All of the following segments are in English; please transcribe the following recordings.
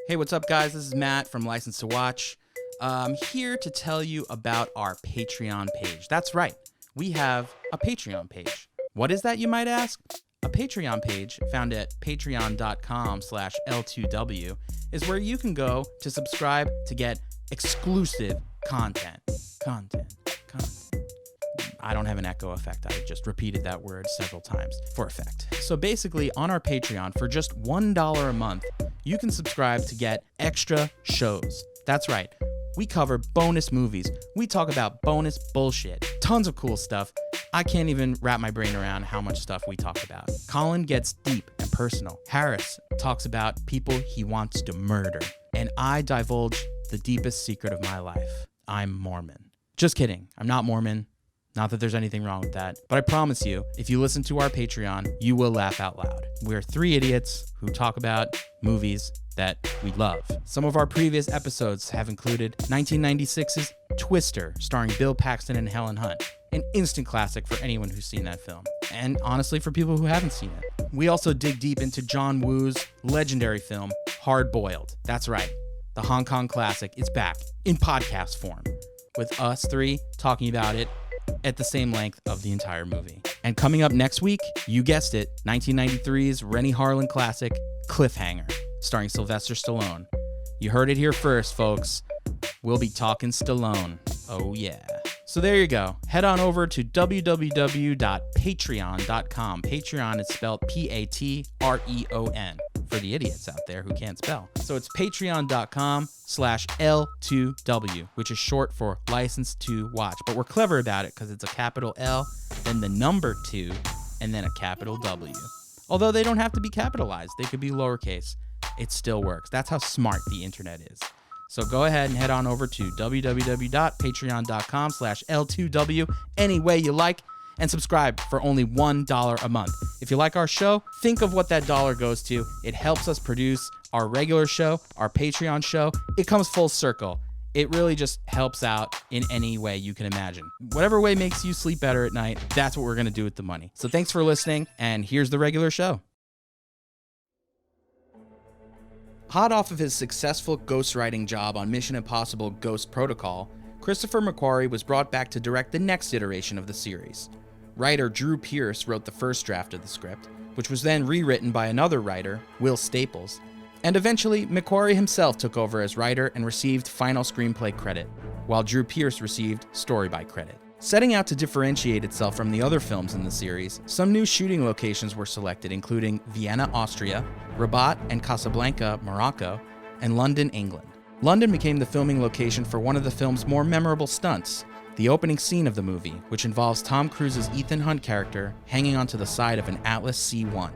Hey, what's up, guys? This is Matt from License to Watch. I'm here to tell you about our Patreon page. That's right. We have a Patreon page. What is that, you might ask? A Patreon page found at patreon.com/L2W is where you can go to subscribe to get exclusive content. I don't have an echo effect. I just repeated that word several times for effect. So basically, on our Patreon, for just $1 a month, you can subscribe to get extra shows. That's right. We cover bonus movies. We talk about bonus bullshit. Tons of cool stuff. I can't even wrap my brain around how much stuff we talk about. Colin gets deep and personal. Harris talks about people he wants to murder. And I divulge the deepest secret of my life. I'm Mormon. Just kidding. I'm not Mormon. Not that there's anything wrong with that. But I promise you, if you listen to our Patreon, you will laugh out loud. We're three idiots who talk about movies that we love. Some of our previous episodes have included 1996's Twister, starring Bill Paxton and Helen Hunt. An instant classic for anyone who's seen that film. And honestly, for people who haven't seen it. We also dig deep into John Woo's legendary film, Hard Boiled. That's right. The Hong Kong classic is back in podcast form, with us three talking about it at the same length of the entire movie. And coming up next week, you guessed it, 1993's Rennie Harlan classic, Cliffhanger, starring Sylvester Stallone. You heard it here first, folks. We'll be talking Stallone. Oh yeah. So there you go. Head on over to www.patreon.com. Patreon is spelled Patreon for the idiots out there who can't spell. So it's patreon.com/L2W, which is short for License to Watch. But we're clever about it because it's a capital L, then the number 2, and then a capital W. Although they don't have to be capitalized. They could be lowercase. It still works. That's how smart the internet is. So go ahead and head on over to www.patreon.com/L2W any way you like, and subscribe for only $1 a month. If you like our show, think of what that dollar goes to. It helps us produce our regular show, our Patreon show. It comes full circle. It really just helps out in any way you can imagine. Whatever way makes you sleep better at night, that's what we're going to do with the money. So thanks for listening, and here's the regular show. Hot off of his successful ghostwriting job on Mission Impossible Ghost Protocol, Christopher McQuarrie was brought back to direct the next iteration of the series. Writer Drew Pearce wrote the first draft of the script, which was then rewritten by another writer, Will Staples, and eventually McQuarrie himself took over as writer and received final screenplay credit, while Drew Pearce received story by credit. Setting out to differentiate itself from the other films in the series, some new shooting locations were selected, including Vienna, Austria, Rabat and Casablanca, Morocco, and London, England. London became the filming location for one of the film's more memorable stunts, the opening scene of the movie, which involves Tom Cruise's Ethan Hunt character hanging onto the side of an Atlas C-1,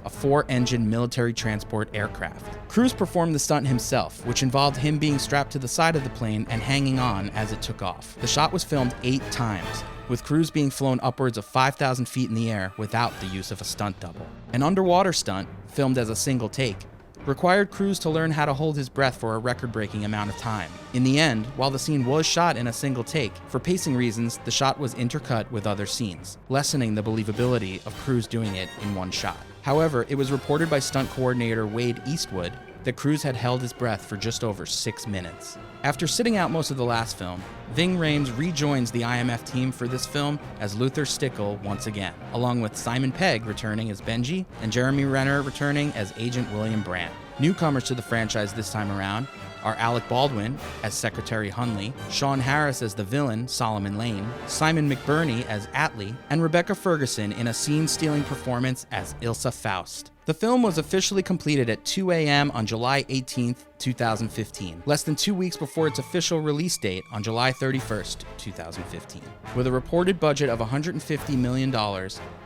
a 4-engine military transport aircraft. Cruise performed the stunt himself, which involved him being strapped to the side of the plane and hanging on as it took off. The shot was filmed 8 times, with Cruise being flown upwards of 5,000 feet in the air without the use of a stunt double. An underwater stunt, filmed as a single take, required Cruise to learn how to hold his breath for a record-breaking amount of time. In the end, while the scene was shot in a single take, for pacing reasons, the shot was intercut with other scenes, lessening the believability of Cruise doing it in one shot. However, it was reported by stunt coordinator Wade Eastwood that Cruise had held his breath for just over 6 minutes. After sitting out most of the last film, Ving Rhames rejoins the IMF team for this film as Luther Stickle once again, along with Simon Pegg returning as Benji and Jeremy Renner returning as Agent William Brandt. Newcomers to the franchise this time around are Alec Baldwin as Secretary Hunley, Sean Harris as the villain, Solomon Lane, Simon McBurney as Atlee, and Rebecca Ferguson in a scene-stealing performance as Ilsa Faust. The film was officially completed at 2 a.m. on July 18th, 2015, less than 2 weeks before its official release date on July 31st, 2015. With a reported budget of $150 million,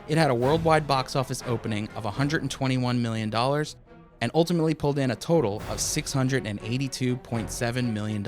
it had a worldwide box office opening of $121 million, and ultimately pulled in a total of $682.7 million,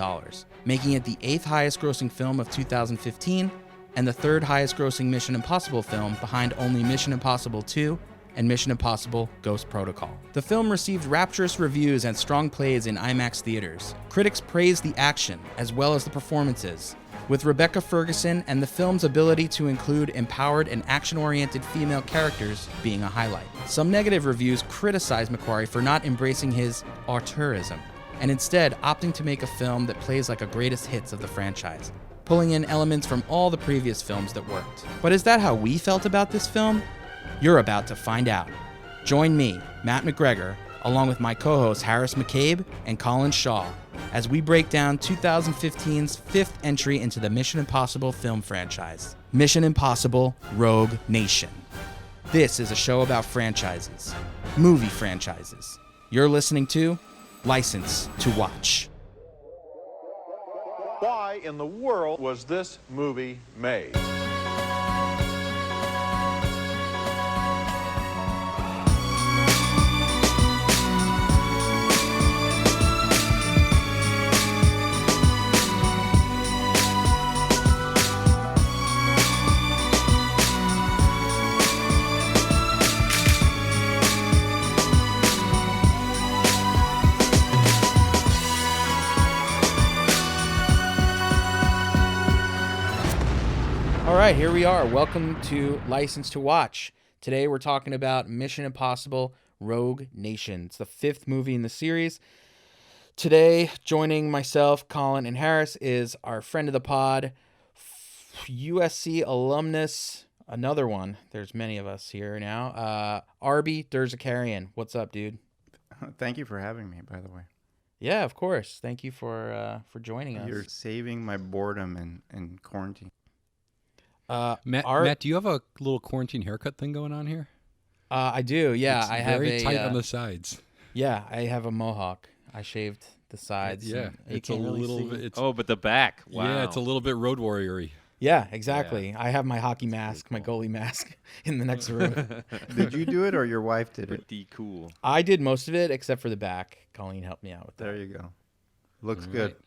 making it the 8th highest grossing film of 2015 and the 3rd highest grossing Mission Impossible film behind only Mission Impossible 2 and Mission Impossible Ghost Protocol. The film received rapturous reviews and strong plays in IMAX theaters. Critics praised the action as well as the performances, with Rebecca Ferguson and the film's ability to include empowered and action-oriented female characters being a highlight. Some negative reviews criticized McQuarrie for not embracing his auteurism, and instead opting to make a film that plays like a greatest hits of the franchise, pulling in elements from all the previous films that worked. But is that how we felt about this film? You're about to find out. Join me, Matt McGregor, along with my co-hosts Harris McCabe and Colin Shaw, as we break down 2015's fifth entry into the Mission Impossible film franchise, Mission Impossible Rogue Nation. This is a show about franchises, movie franchises. You're listening to License to Watch. Why in the world was this movie made? All right, here we are. Welcome to License to Watch. Today we're talking about Mission Impossible Rogue Nation. It's the fifth movie in the series. Today, joining myself, Colin, and Harris is our friend of the pod, USC alumnus, another one. There's many of us here now. Arbi Derzakharian. What's up, dude? Thank you for having me, by the way. Yeah, of course. Thank you for joining us. You're saving my boredom in quarantine. Matt, do you have a little quarantine haircut thing going on here? I do. Yeah, it's I have very tight on the sides. Yeah, I have a mohawk. I shaved the sides. Yeah, it's a little bit. But the back. Wow. Yeah, it's a little bit Road Warrior-y. Yeah, exactly. Yeah. I have my hockey mask, my goalie mask in the next room. Did you do it or your wife did it? Pretty cool. I did most of it except for the back. Colleen helped me out with that. There you go. Looks good.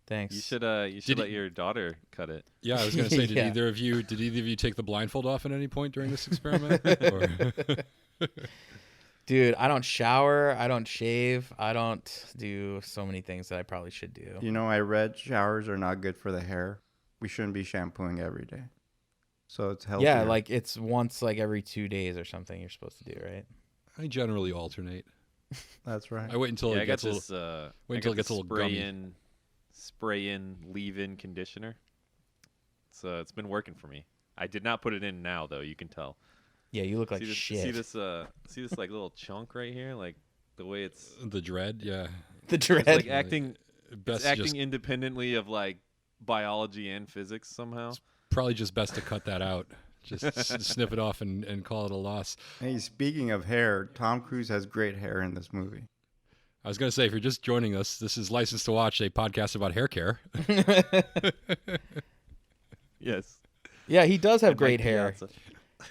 Thanks. You should let your daughter cut it. Yeah, I was going to say, did Yeah. either of you take the blindfold off at any point during this experiment? Dude, I don't shower. I don't shave. I don't do so many things that I probably should do. You know, I read showers are not good for the hair. We shouldn't be shampooing every day. So it's healthier. Yeah, like it's once like every 2 days or something you're supposed to do, right? I generally alternate. That's right. I wait until it gets a little gummy. Spray in, leave in conditioner. So it's been working for me. I did not put it in now though. You can tell. Yeah, you look like shit. See this like little chunk right here, like the way it's the dread. Yeah, the dread. It's like acting independently of like biology and physics somehow. It's probably just best to cut that out. Just snip it off and call it a loss. Hey, speaking of hair, Tom Cruise has great hair in this movie. I was going to say, if you're just joining us, this is License to Watch, a podcast about hair care. Yes. Yeah, he does have great hair.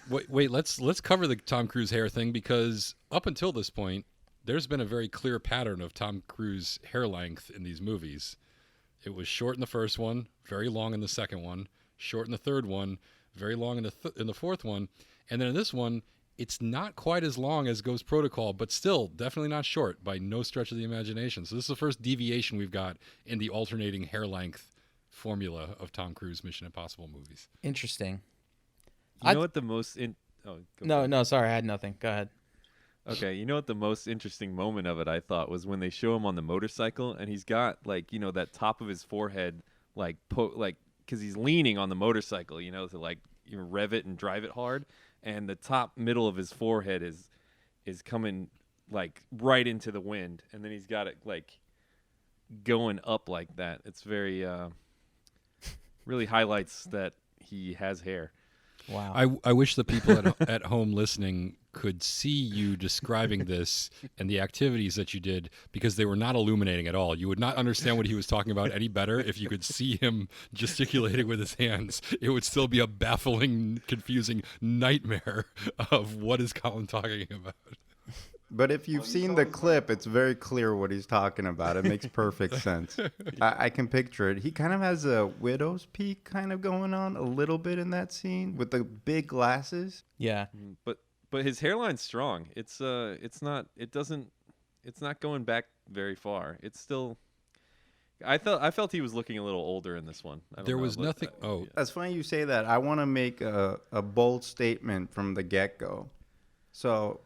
Wait, let's cover the Tom Cruise hair thing, because up until this point, there's been a very clear pattern of Tom Cruise hair length in these movies. It was short in the first one, very long in the second one, short in the third one, very long in the fourth one, and then in this one, it's not quite as long as Ghost Protocol, but still definitely not short by no stretch of the imagination. So this is the first deviation we've got in the alternating hair length formula of Tom Cruise Mission Impossible movies. Interesting. You know what the most No, sorry, I had nothing. Go ahead. Okay, you know what the most interesting moment of it I thought was when they show him on the motorcycle and he's got like, you know, that top of his forehead like cuz he's leaning on the motorcycle, you know, to like rev it and drive it hard. And the top middle of his forehead is coming like right into the wind, and then he's got it like going up like that. It's very really highlights that he has hair. Wow. I wish the people at home listening could see you describing this and the activities that you did, because they were not illuminating at all. You would not understand what he was talking about any better if you could see him gesticulating with his hands. It would still be a baffling, confusing nightmare of what is Colin talking about. But if you've seen the clip, it's very clear what he's talking about. It makes perfect sense. I can picture it. He kind of has a widow's peak kind of going on a little bit in that scene with the big glasses. Yeah. But his hairline's strong. It's not going back very far. It's still I felt he was looking a little older in this one. There was nothing. That's funny you say that. I want to make a bold statement from the get-go. So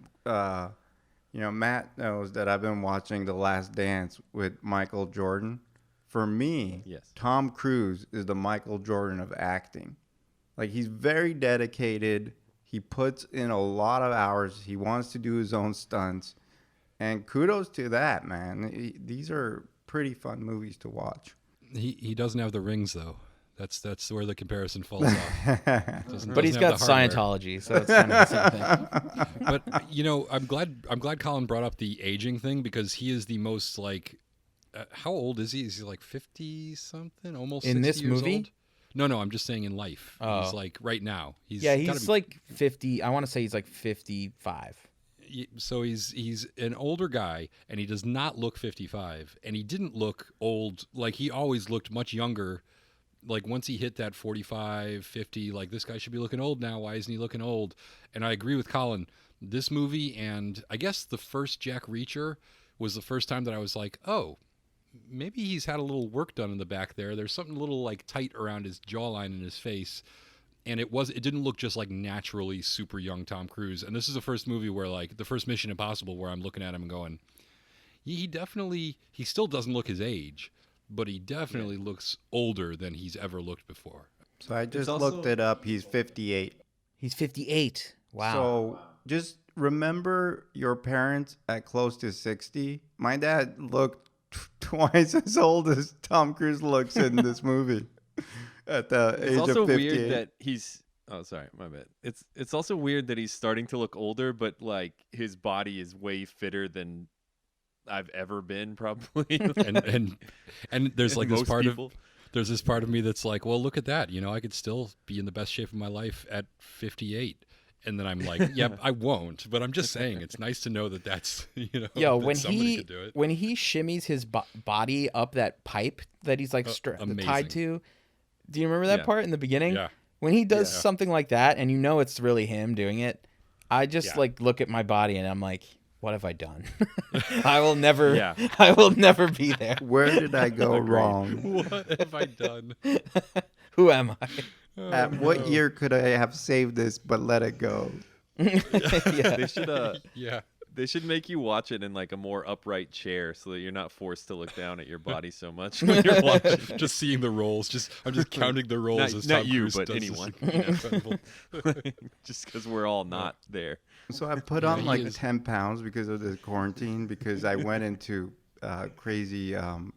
You know, Matt knows that I've been watching The Last Dance with Michael Jordan. For me, Yes. Tom Cruise is the Michael Jordan of acting. Like, he's very dedicated. He puts in a lot of hours. He wants to do his own stunts. And kudos to that, man. These are pretty fun movies to watch. He doesn't have the rings though. That's where the comparison falls off. But he's got Scientology, so it's kind of the same thing. But you know, I'm glad Colin brought up the aging thing because he is the most like. How old is he? Is he like 50 something? Almost 60 in this years movie? Old? No, I'm just saying in life. Oh. He's like right now. He's like 50. I want to say he's like 55. So he's an older guy, and he does not look 55, and he didn't look old. Like he always looked much younger. Like once he hit that 45, 50, like this guy should be looking old now. Why isn't he looking old? And I agree with Colin. This movie, and I guess the first Jack Reacher was the first time that I was like, oh, maybe he's had a little work done in the back there. There's something a little like tight around his jawline and his face. And it didn't look just like naturally super young Tom Cruise. And this is the first movie where like the first Mission Impossible where I'm looking at him and going, he still doesn't look his age, but he definitely looks older than he's ever looked before. So I just looked it up. He's 58. He's 58. Wow. So just remember your parents at close to 60. My dad looked twice as old as Tom Cruise looks in this movie at the age of 58. It's also weird that he's... Oh, sorry, my bad. It's also weird that he's starting to look older, but like his body is way fitter than I've ever been, probably. and there's like this most part people. There's this part of me that's like, well, look at that. You know, I could still be in the best shape of my life at 58. And then I'm like, yeah, I won't. But I'm just saying, it's nice to know that that's, you know, Yo, that somebody could do it. when he shimmies his body up that pipe that he's like tied to, do you remember that Yeah. part in the beginning? Yeah. When he does something like that, and you know it's really him doing it, I just like look at my body and I'm like, what have I done? I will never. Yeah. I will never be there. Where did I go wrong? What have I done? Who am I? At what year could I have saved this but let it go? They should Yeah. they should make you watch it in like a more upright chair so that you're not forced to look down at your body so much when you're watching. Just seeing the rolls. I'm just counting the rolls Not- as not Tom you, Cruise but does this anyone. incredible- Just because we're all not there. So I put on like 10 pounds because of the quarantine because I went into crazy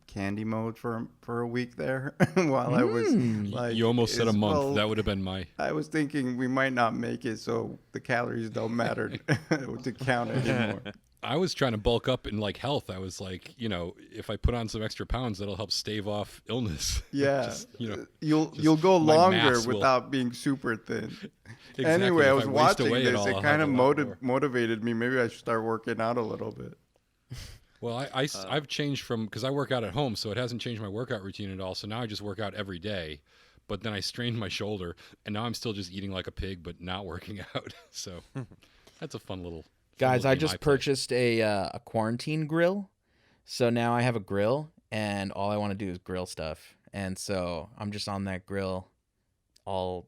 candy mode for a week there while I was like... You almost said a month. well, That would have been my... I was thinking we might not make it, so the calories don't matter to count anymore. I was trying to bulk up in like health. I was like, you know, if I put on some extra pounds, that'll help stave off illness. Yeah, Just, you know, you'll go my longer mass will- without being super thin. Exactly. Anyway, I If was waste watching away at this. all, It I'll kind have of a lot more. motivated me. Maybe I should start working out a little bit. Well, I've changed from, because I work out at home, so it hasn't changed my workout routine at all. So now I just work out every day. But then I strained my shoulder, and now I'm still just eating like a pig, but not working out. So that's a fun little... Guys, I game just play. purchased a quarantine grill, so now I have a grill, and all I want to do is grill stuff, and so I'm just on that grill all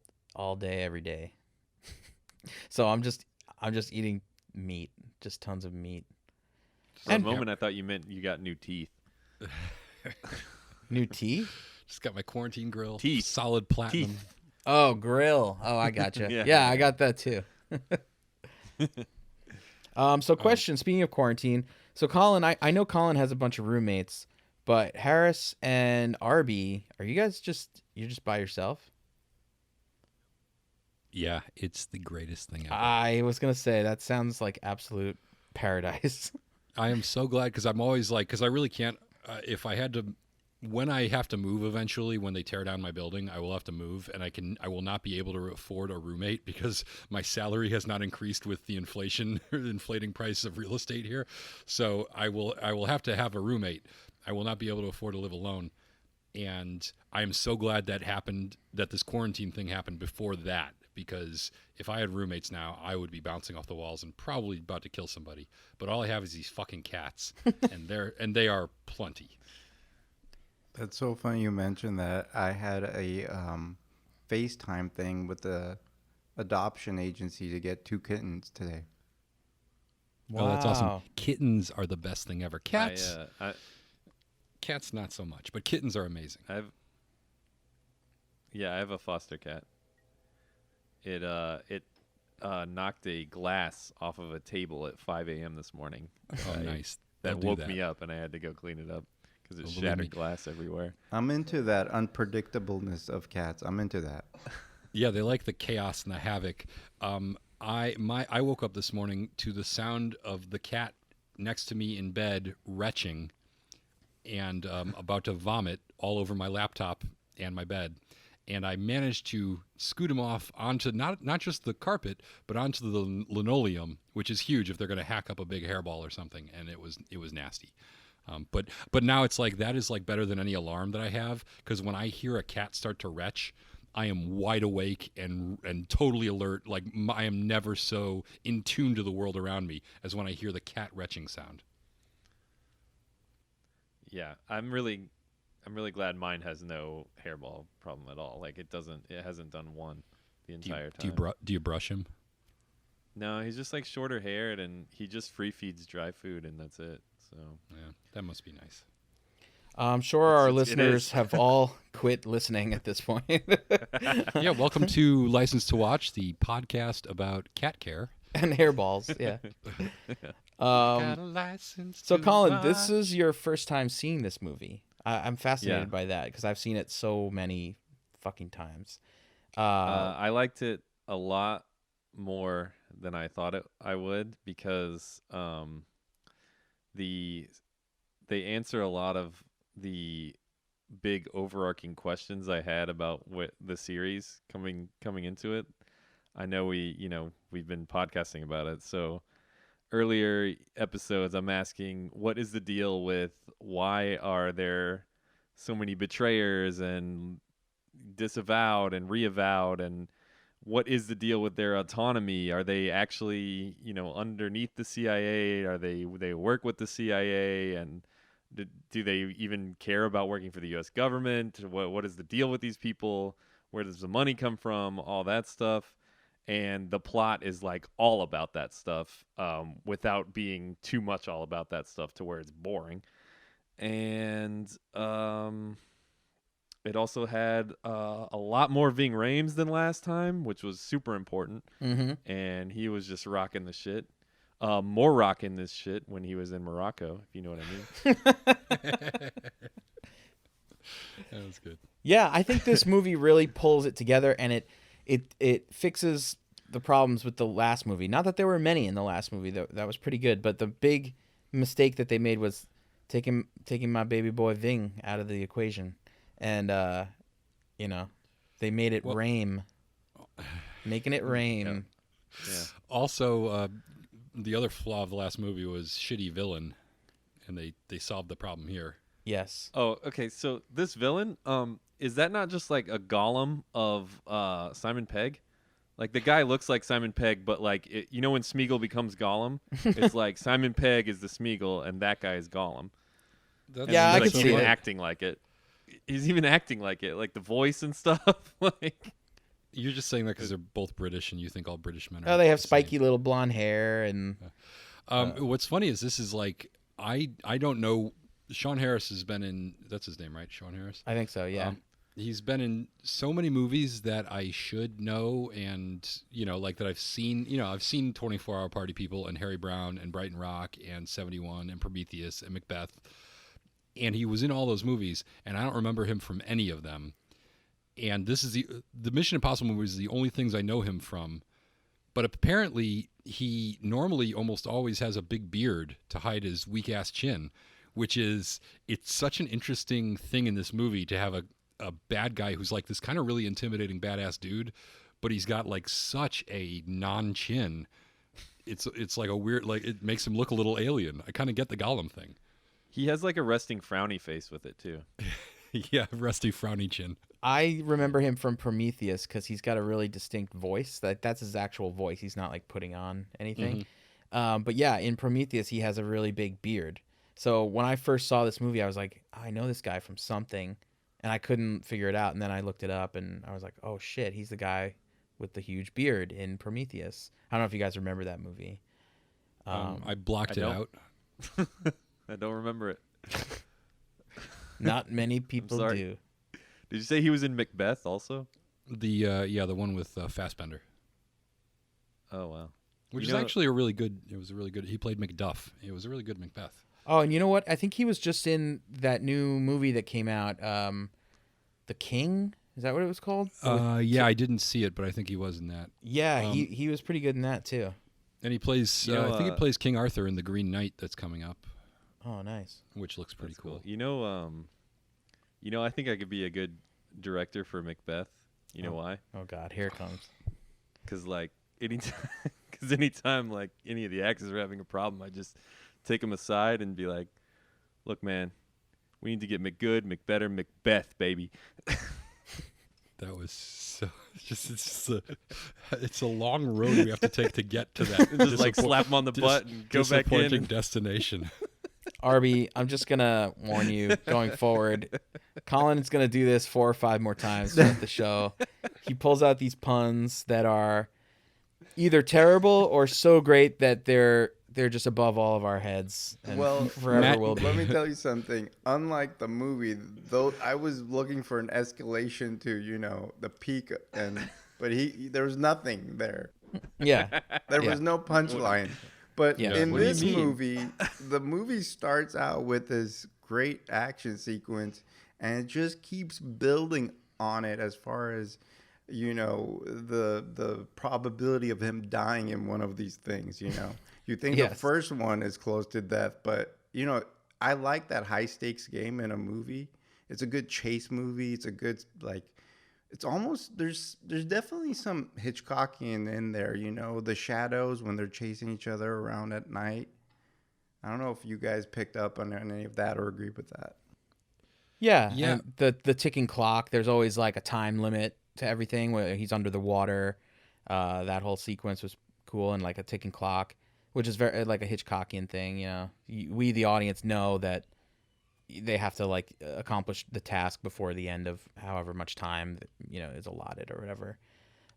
day, every day. So I'm just eating meat, just tons of meat. For a moment, I thought you meant you got new teeth. New teeth? Just got my quarantine grill. Teeth. Solid platinum. Teeth. Oh, grill. Oh, I gotcha. yeah, I got that too. So question, speaking of quarantine, so Colin, I know Colin has a bunch of roommates, but Harris and Arbi, are you guys you're just by yourself? Yeah, it's the greatest thing ever. I was going to say, that sounds like absolute paradise. I am so glad, because I'm always like, because I really can't, if I had to, when I have to move eventually, when they tear down my building, I will have to move, and I will not be able to afford a roommate because my salary has not increased with the inflating price of real estate here. So I will have to have a roommate. I will not be able to afford to live alone. And I am so glad that happened, that this quarantine thing happened before that, because if I had roommates now, I would be bouncing off the walls and probably about to kill somebody. But all I have is these fucking cats, and they are plenty. That's so funny you mentioned that. I had a FaceTime thing with the adoption agency to get 2 kittens today. Wow. Oh, that's awesome. Kittens are the best thing ever. Cats, I cats not so much, but kittens are amazing. I have a foster cat. It knocked a glass off of a table at 5 a.m. this morning. Oh, nice. That They'll do woke that. me up, and I had to go clean it up because it Oh, believe shattered me. glass everywhere. I'm into that unpredictableness of cats. I'm into that. Yeah, they like the chaos and the havoc. I woke up this morning to the sound of the cat next to me in bed retching and about to vomit all over my laptop and my bed. And I managed to scoot him off onto not just the carpet, but onto the linoleum, which is huge if they're going to hack up a big hairball or something. And it was nasty. But now it's like that is like better than any alarm that I have, because when I hear a cat start to retch, I am wide awake and totally alert. Like I am never so in tune to the world around me as when I hear the cat retching sound. Yeah, I'm really glad mine has no hairball problem at all. Like it hasn't done one the entire time. Do you brush him? No, he's just like shorter haired, and he just free feeds dry food, and that's it. So Yeah, that must be nice. I'm sure our it listeners is. have all quit listening at this point. Yeah, welcome to License to Watch, the podcast about cat care. And hairballs, yeah. Got a license So, to Colin, this watch. is your first time seeing this movie. I'm fascinated Yeah. by that because I've seen it so many fucking times. I liked it a lot more than I thought I would, because they answer a lot of the big overarching questions I had about what the series coming into it. I know we've been podcasting about it. So earlier episodes, I'm asking, what is the deal with why are there so many betrayers and disavowed and reavowed, and what is the deal with their autonomy? Are they actually, underneath the CIA? Are they work with the CIA? And do they even care about working for the U.S. government? What is the deal with these people? Where does the money come from? All that stuff. And the plot is like all about that stuff, without being too much all about that stuff to where it's boring. And it also had a lot more Ving Rhames than last time, which was super important. Mm-hmm. And he was just rocking the shit. More rocking this shit when he was in Morocco, if you know what I mean. That was good. Yeah, I think this movie really pulls it together, and it fixes the problems with the last movie. Not that there were many in the last movie, that was pretty good, but the big mistake that they made was taking my baby boy Ving out of the equation, and they made it rain, making it rain. Yeah. Also, the other flaw of the last movie was shitty villain, and they solved the problem here. Yes. Oh, okay. So this villain, is that not just like a golem of Simon Pegg? Like the guy looks like Simon Pegg, but like when Smeagol becomes Gollum, it's like Simon Pegg is the Smeagol and that guy is Gollum. Yeah, I He's could like see even it. acting like it. He's even acting like it, like the voice and stuff. Like You're just saying that because they're both British, and you think all British men are. Oh, they have the same. spiky little blonde hair, and What's funny is this is like I don't know. Sean Harris has been in. That's his name, right? Sean Harris. I think so. Yeah. He's been in so many movies that I should know, and like that I've seen. I've seen 24 Hour Party People and Harry Brown and Brighton Rock and 71 and Prometheus and Macbeth, and he was in all those movies, and I don't remember him from any of them. And this is the Mission Impossible movies are the only things I know him from. But apparently, he normally almost always has a big beard to hide his weak ass chin, it's such an interesting thing in this movie to have a bad guy who's like this kind of really intimidating badass dude, but he's got like such a non-chin. It's like a weird, like it makes him look a little alien. I kind of get the Gollum thing. he has like a resting frowny face with it too. Yeah, rusty frowny chin. I remember him from Prometheus because he's got a really distinct voice. That's his actual voice. He's not like putting on anything. But yeah, in Prometheus, he has a really big beard. So when I first saw this movie, I was like, I know this guy from something, and I couldn't figure it out. And then I looked it up, and I was like, oh shit, he's the guy with the huge beard in Prometheus. I don't know if you guys remember that movie. I blocked it don't. out. I don't remember it. Not many people sorry. do. Did you say he was in Macbeth also? The one with Fassbender, Oh wow. which You is know- actually a really good. It was a really good. He played Macduff. It was a really good Macbeth. Oh, and you know what? I think he was just in that new movie that came out, The King. Is that what it was called? Yeah, I didn't see it, but I think he was in that. Yeah, he was pretty good in that too. And he plays. You know, I think he plays King Arthur in the Green Knight that's coming up, Oh, nice. which looks pretty That's cool. You know, I think I could be a good director for Macbeth. You know why? Oh God, here it comes. Because like anytime like any of the actors are having a problem, I just take them aside and be like, "Look, man, we need to get McGood, McBetter, Macbeth, baby." That was so. It's a long road we have to take to get to that. Just like slap him on the butt and go back in. Disappointing And destination. Arbi, I'm just gonna warn you going forward. Colin's gonna do this 4 or 5 more times throughout the show. He pulls out these puns that are either terrible or so great that they're just above all of our heads and Well, forever Matt, will be. Let me tell you something. Unlike the movie, though, I was looking for an escalation to, the peak, but there was nothing there. Yeah, There Yeah. was no punchline. But Yeah. in What do you this mean? movie, the movie starts out with this great action sequence, and it just keeps building on it as far as the probability of him dying in one of these things. You think the Yes. first one is close to death, but I like that high stakes game in a movie. It's a good chase movie. It's a good it's almost there's definitely some Hitchcockian in there, the shadows when they're chasing each other around at night. I don't know if you guys picked up on any of that or agree with that. yeah. Yeah. And the ticking clock. There's always like a time limit to everything. Where he's under the water, that whole sequence was cool, and like a ticking clock, which is very like a Hitchcockian thing. We the audience know that they have to like accomplish the task before the end of however much time that, is allotted or whatever.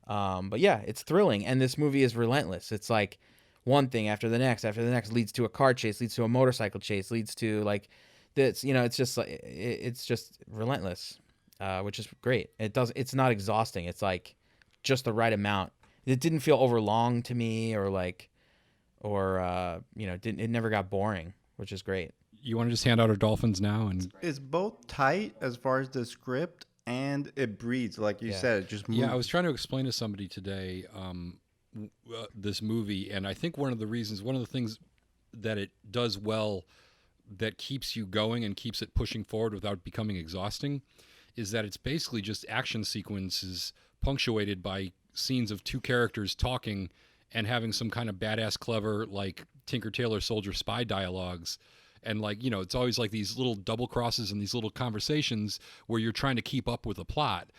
But yeah, it's thrilling, and this movie is relentless. It's like one thing after the next leads to a car chase, leads to a motorcycle chase, leads to like this. It's just like it's just relentless, which is great. It's not exhausting. It's like just the right amount. It didn't feel overlong to me, or it never got boring, which is great. You want to just hand out our dolphins now? And It's both tight as far as the script, and it breathes, like you Yeah. said. It just moves. yeah, I was trying to explain to somebody today this movie, and I think one of the things that it does well that keeps you going and keeps it pushing forward without becoming exhausting is that it's basically just action sequences punctuated by scenes of 2 characters talking and having some kind of badass, clever, like Tinker Tailor Soldier Spy dialogues. And it's always like these little double crosses and these little conversations where you're trying to keep up with the plot.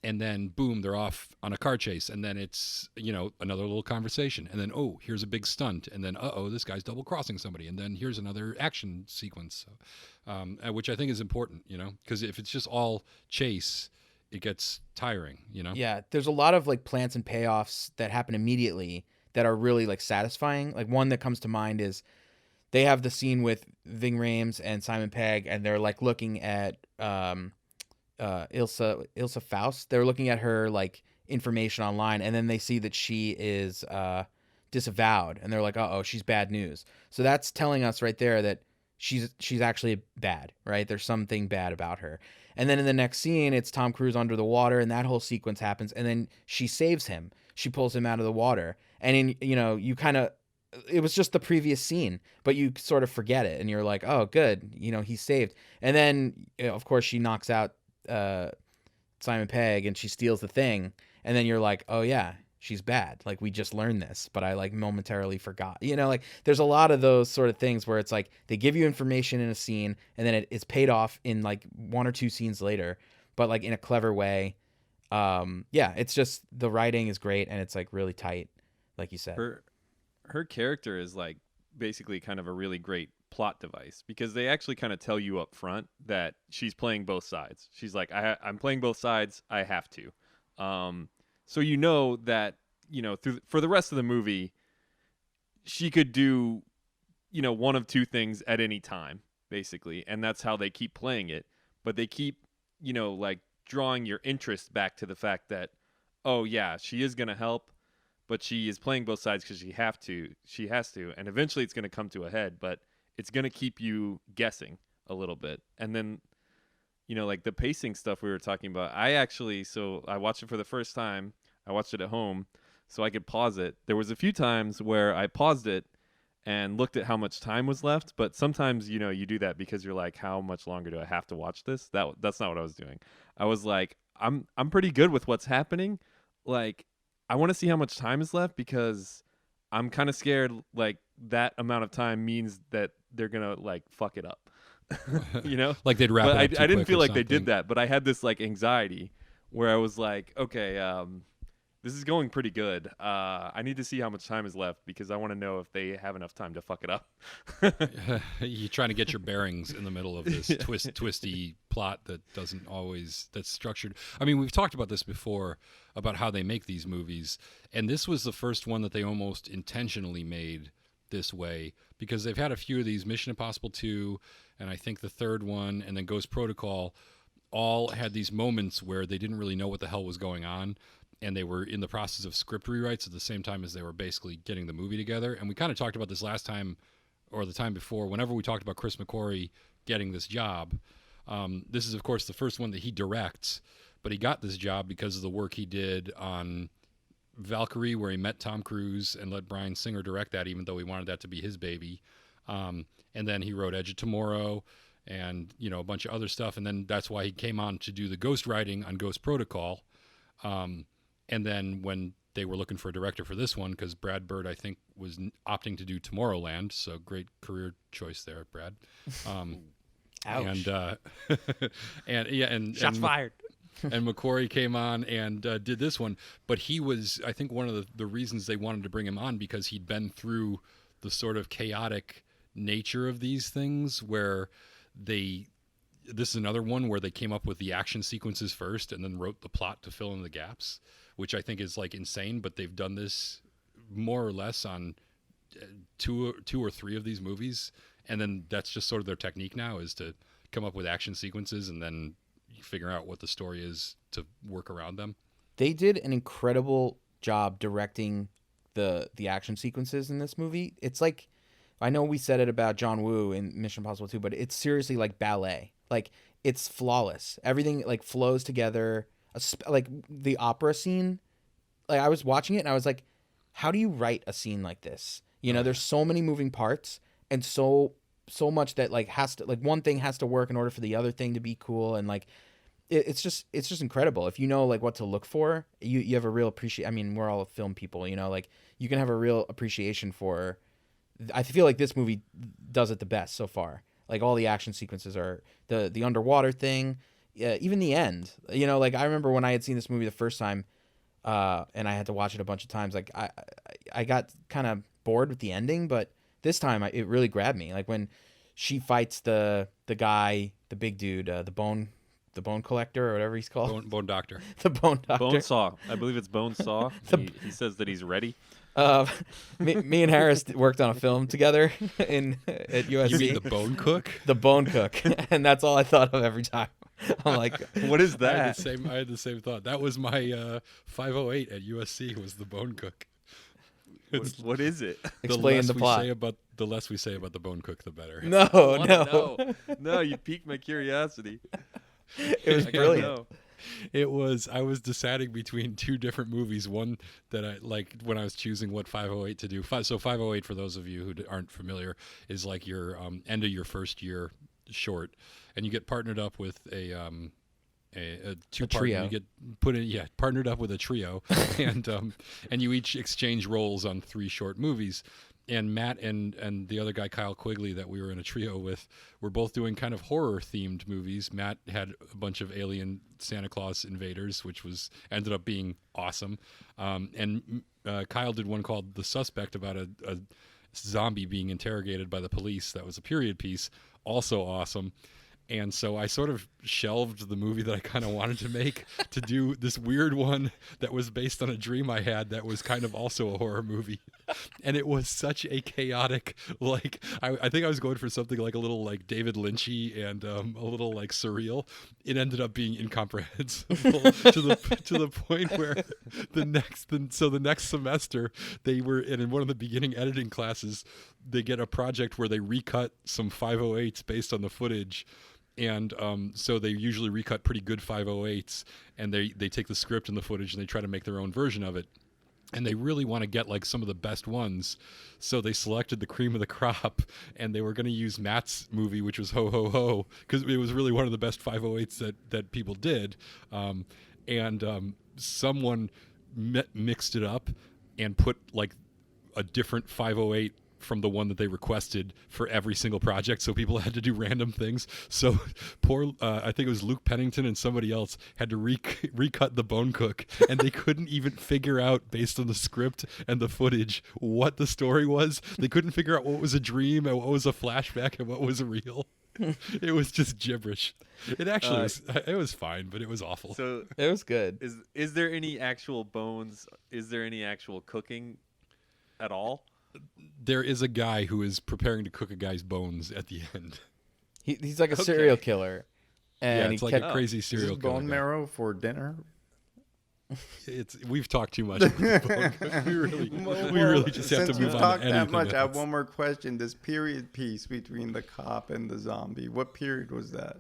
And then boom, they're off on a car chase. And then it's, another little conversation. And then, oh, here's a big stunt. And then, this guy's double crossing somebody. And then here's another action sequence, which I think is important, because if it's just all chase, it gets tiring, Yeah, there's a lot of like plants and payoffs that happen immediately that are really like satisfying. Like one that comes to mind is they have the scene with Ving Rhames and Simon Pegg, and they're like looking at Ilsa Faust. They're looking at her like information online, and then they see that she is disavowed, and they're like, "Uh oh, she's bad news." So that's telling us right there that she's actually bad, right? There's something bad about her. And then in the next scene, it's Tom Cruise under the water, and that whole sequence happens, and then she saves him. She pulls him out of the water, and you kind of. It was just the previous scene, but you sort of forget it, and you're like, "Oh, good, he's saved." And then, of course, she knocks out Simon Pegg, and she steals the thing, and then you're like, "Oh yeah, she's bad." Like we just learned this, but I like momentarily forgot. Like there's a lot of those sort of things where it's like they give you information in a scene, and then it's paid off in like 1 or 2 scenes later, but like in a clever way. Yeah, it's just the writing is great, and it's like really tight, like you said. Her character is like basically kind of a really great plot device because they actually kind of tell you up front that she's playing both sides. She's like, I'm playing both sides. I have to. So that for the rest of the movie, she could do, one of two things at any time, basically. And that's how they keep playing it. But they keep, like drawing your interest back to the fact that, oh yeah, she is going to help, but she is playing both sides because she has to. And eventually it's going to come to a head, but it's going to keep you guessing a little bit. And then, like the pacing stuff we were talking about, I watched it for the first time. I watched it at home so I could pause it. There was a few times where I paused it and looked at how much time was left, but sometimes, you do that because you're like, how much longer do I have to watch this? That's not what I was doing. I was like, I'm pretty good with what's happening. Like, I want to see how much time is left because I'm kind of scared like that amount of time means that they're going to like fuck it up. Like they'd wrap but it up I didn't feel like they something. did that, but I had this like anxiety where I was like, okay, this is going pretty good. I need to see how much time is left because I want to know if they have enough time to fuck it up. You're trying to get your bearings in the middle of this twisty plot that's structured. I mean, we've talked about this before about how they make these movies, and this was the first one that they almost intentionally made this way because they've had a few of these. Mission Impossible 2, and I think the third one, and then Ghost Protocol, all had these moments where they didn't really know what the hell was going on. And they were in the process of script rewrites at the same time as they were basically getting the movie together. And we kind of talked about this last time or the time before, whenever we talked about Chris McQuarrie getting this job. This is, of course, the first one that he directs, but he got this job because of the work he did on Valkyrie, where he met Tom Cruise and let Bryan Singer direct that, even though he wanted that to be his baby. And then he wrote Edge of Tomorrow and, a bunch of other stuff. And then that's why he came on to do the ghost writing on Ghost Protocol. And then when they were looking for a director for this one, because Brad Bird, I think, was opting to do Tomorrowland, so great career choice there, Brad. Ouch. And Shots fired. And McQuarrie came on and did this one, but he was, I think, one of the reasons they wanted to bring him on because he'd been through the sort of chaotic nature of these things where this is another one where they came up with the action sequences first and then wrote the plot to fill in the gaps, which I think is like insane, but they've done this more or less on two or three of these movies. And then that's just sort of their technique now, is to come up with action sequences and then figure out what the story is to work around them. They did an incredible job directing the action sequences in this movie. It's like, I know we said it about John Woo in Mission Impossible 2, but it's seriously like ballet. Like, it's flawless. Everything like flows together. Like the opera scene, like I was watching it and I was like, how do you write a scene like this? There's so many moving parts and so much that like has to, like one thing has to work in order for the other thing to be cool. And like, it's just incredible. If you know like what to look for, you have a real appreciation. I mean, we're all film people, like you can have a real appreciation for, I feel like this movie does it the best so far. Like all the action sequences are the underwater thing, even the end. Like I remember when I had seen this movie the first time, and I had to watch it a bunch of times. Like I got kind of bored with the ending, but this time it really grabbed me. Like when she fights the guy, the big dude, the bone collector or whatever he's called, Bone Doctor, the bone doctor, Bone Saw. I believe it's Bone Saw. He says that he's ready. Me and Harris worked on a film together at USC. You mean the Bone Cook? The Bone Cook, and that's all I thought of every time. I'm like, what is I that? had the same thought. That was my 508 at USC, was the Bone Cook. What is it? Explain the plot. The less we say about the Bone Cook, the better. No, you piqued my curiosity. It was brilliant. I was deciding between two different movies. One that I like when I was choosing what 508 to do. So 508, for those of you who aren't familiar, is like your end of your first year short, and you get partnered up with a trio. You get partnered up with a trio, and you each exchange roles on 3 short movies. And Matt and the other guy, Kyle Quigley, that we were in a trio with, were both doing kind of horror-themed movies. Matt had a bunch of alien Santa Claus invaders, which ended up being awesome. And Kyle did one called The Suspect, about a zombie being interrogated by the police. That was a period piece, also awesome. And so I sort of shelved the movie that I kind of wanted to make to do this weird one that was based on a dream I had that was kind of also a horror movie. And it was such a chaotic, like, I think I was going for something like a little like David Lynchy and a little like surreal. It ended up being incomprehensible to the point where the next semester they were in one of the beginning editing classes, they get a project where they recut some 508s based on the footage. And so they usually recut pretty good 508s, and they take the script and the footage and they try to make their own version of it. And they really want to get like some of the best ones. So they selected the cream of the crop, and they were going to use Matt's movie, which was Ho Ho Ho, because it was really one of the best 508s that people did. Someone mixed it up and put like a different 508 from the one that they requested for every single project, so people had to do random things. So poor, I think it was Luke Pennington and somebody else had to recut the Bone Cook, and they couldn't even figure out, based on the script and the footage, what the story was. They couldn't figure out what was a dream and what was a flashback and what was real. It was just gibberish. It actually it was fine, but it was awful. So It was good. is there any actual bones? Is there any actual cooking at all? There is a guy who is preparing to cook a guy's bones at the end. He's like a serial killer, and Yeah, he it's like kept a crazy Is serial this killer. bone guy. marrow for dinner? We've talked too much about the Bone Cook. We really just have to Since move we've on talked to that anything much, I have else. one more question. This period piece between the cop and the zombie, what period was that?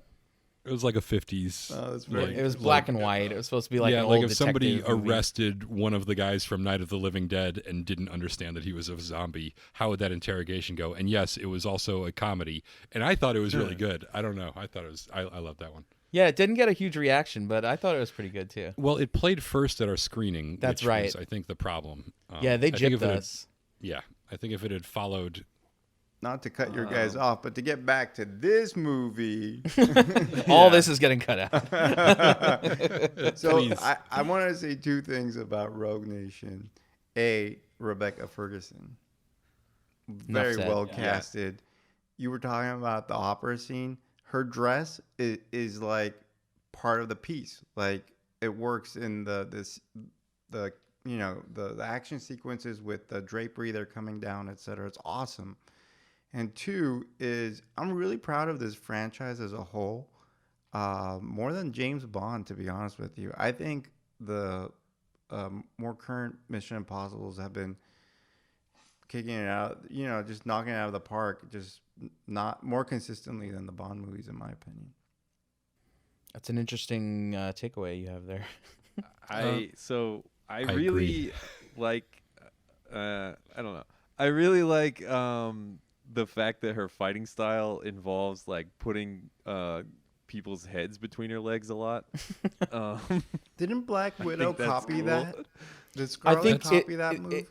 It was like a 50s. Oh, that's very like- It was black and white. It was supposed to be like yeah, an like old if somebody detective movie. arrested one of the guys from Night of the Living Dead and didn't understand that he was a zombie, how would that interrogation go? And yes, it was also a comedy, and I thought it was really good. I don't know. I thought it was. I love that one. Yeah, it didn't get a huge reaction, but I thought it was pretty good too. Well, it played first at our screening. That's which right. Was, I think the problem. Yeah, they I think gypped if it had- us. Yeah, I think if it had followed. Not to cut your guys off, but to get back to this movie. All this is getting cut out. So Please. I want to say two things about Rogue Nation. A, Rebecca Ferguson. Very said. well Yeah. casted. You were talking about the opera scene. Her dress is like part of the piece. Like it works in the action sequences with the drapery they're coming down, etc. It's awesome. And two is I'm really proud of this franchise as a whole. More than James Bond, to be honest with you. I think the more current Mission Impossibles have been kicking it out, just knocking it out of the park, just not more consistently than the Bond movies, in my opinion. That's an interesting takeaway you have there. I I really agree. like I don't know. I really like the fact that her fighting style involves like putting people's heads between her legs a lot. Didn't Black Widow that's copy cool. that? Did I Scarlett think copy that move?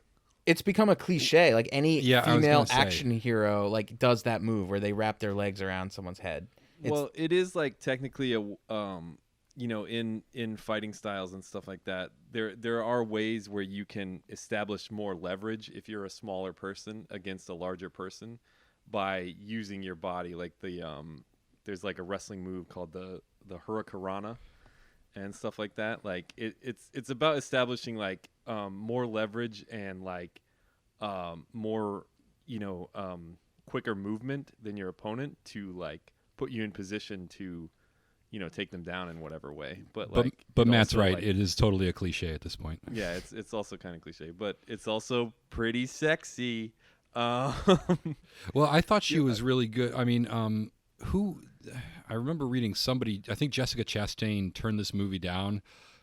It's become a cliche. Like any Yeah, I was female gonna say. action hero like does that move where they wrap their legs around someone's head. Well, it is like technically in fighting styles and stuff like that, there are ways where you can establish more leverage if you're a smaller person against a larger person by using your body. Like there's like a wrestling move called the Hurricanrana and stuff like that. Like it's about establishing like more leverage and like more quicker movement than your opponent to like put you in position to take them down in whatever way. But But it Matt's also, right. like- It is totally a cliche at this point. yeah, it's also kind of cliche, but it's also pretty sexy. Well, I thought she was really good. I mean, I remember reading somebody, I think Jessica Chastain turned this movie down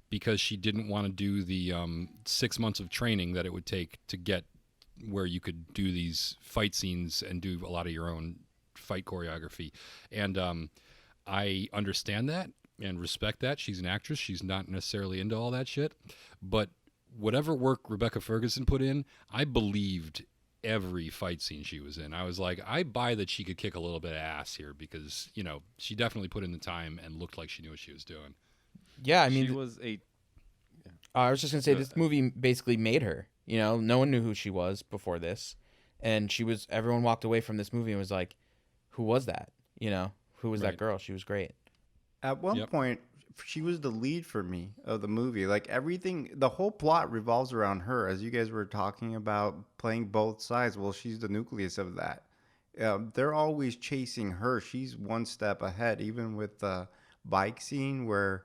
because she didn't want to do the 6 months of training that it would take to get where you could do these fight scenes and do a lot of your own fight choreography. And I understand that and respect that. She's an actress. She's not necessarily into all that shit. But whatever work Rebecca Ferguson put in, I believed every fight scene she was in. I was like, I buy that she could kick a little bit of ass here because, she definitely put in the time and looked like she knew what she was doing. Yeah, I mean, she was a I was just gonna say this movie basically made her. No one knew who she was before this, and everyone walked away from this movie and was like, "Who was that? who was Right. that girl? She was great. At one Yep. point, she was the lead for me of the movie. Like everything, the whole plot revolves around her. As you guys were talking about playing both sides, well, she's the nucleus of that. They're always chasing her. She's one step ahead, even with the bike scene where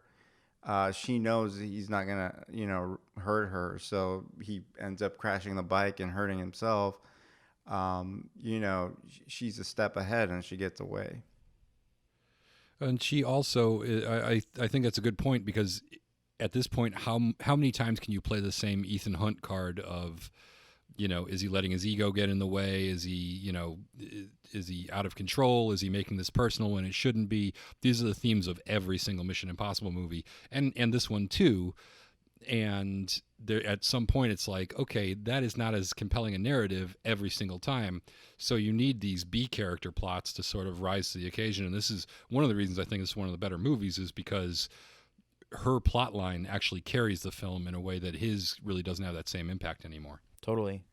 she knows he's not gonna, hurt her. So he ends up crashing the bike and hurting himself. She's a step ahead and she gets away. And she also, I think that's a good point, because at this point, how many times can you play the same Ethan Hunt card of, is he letting his ego get in the way? Is he, is he out of control? Is he making this personal when it shouldn't be? These are the themes of every single Mission Impossible movie, and this one too. And there, at some point, it's like, okay, that is not as compelling a narrative every single time. So you need these B character plots to sort of rise to the occasion. And this is one of the reasons I think it's one of the better movies, is because her plot line actually carries the film in a way that his really doesn't have that same impact anymore. Totally.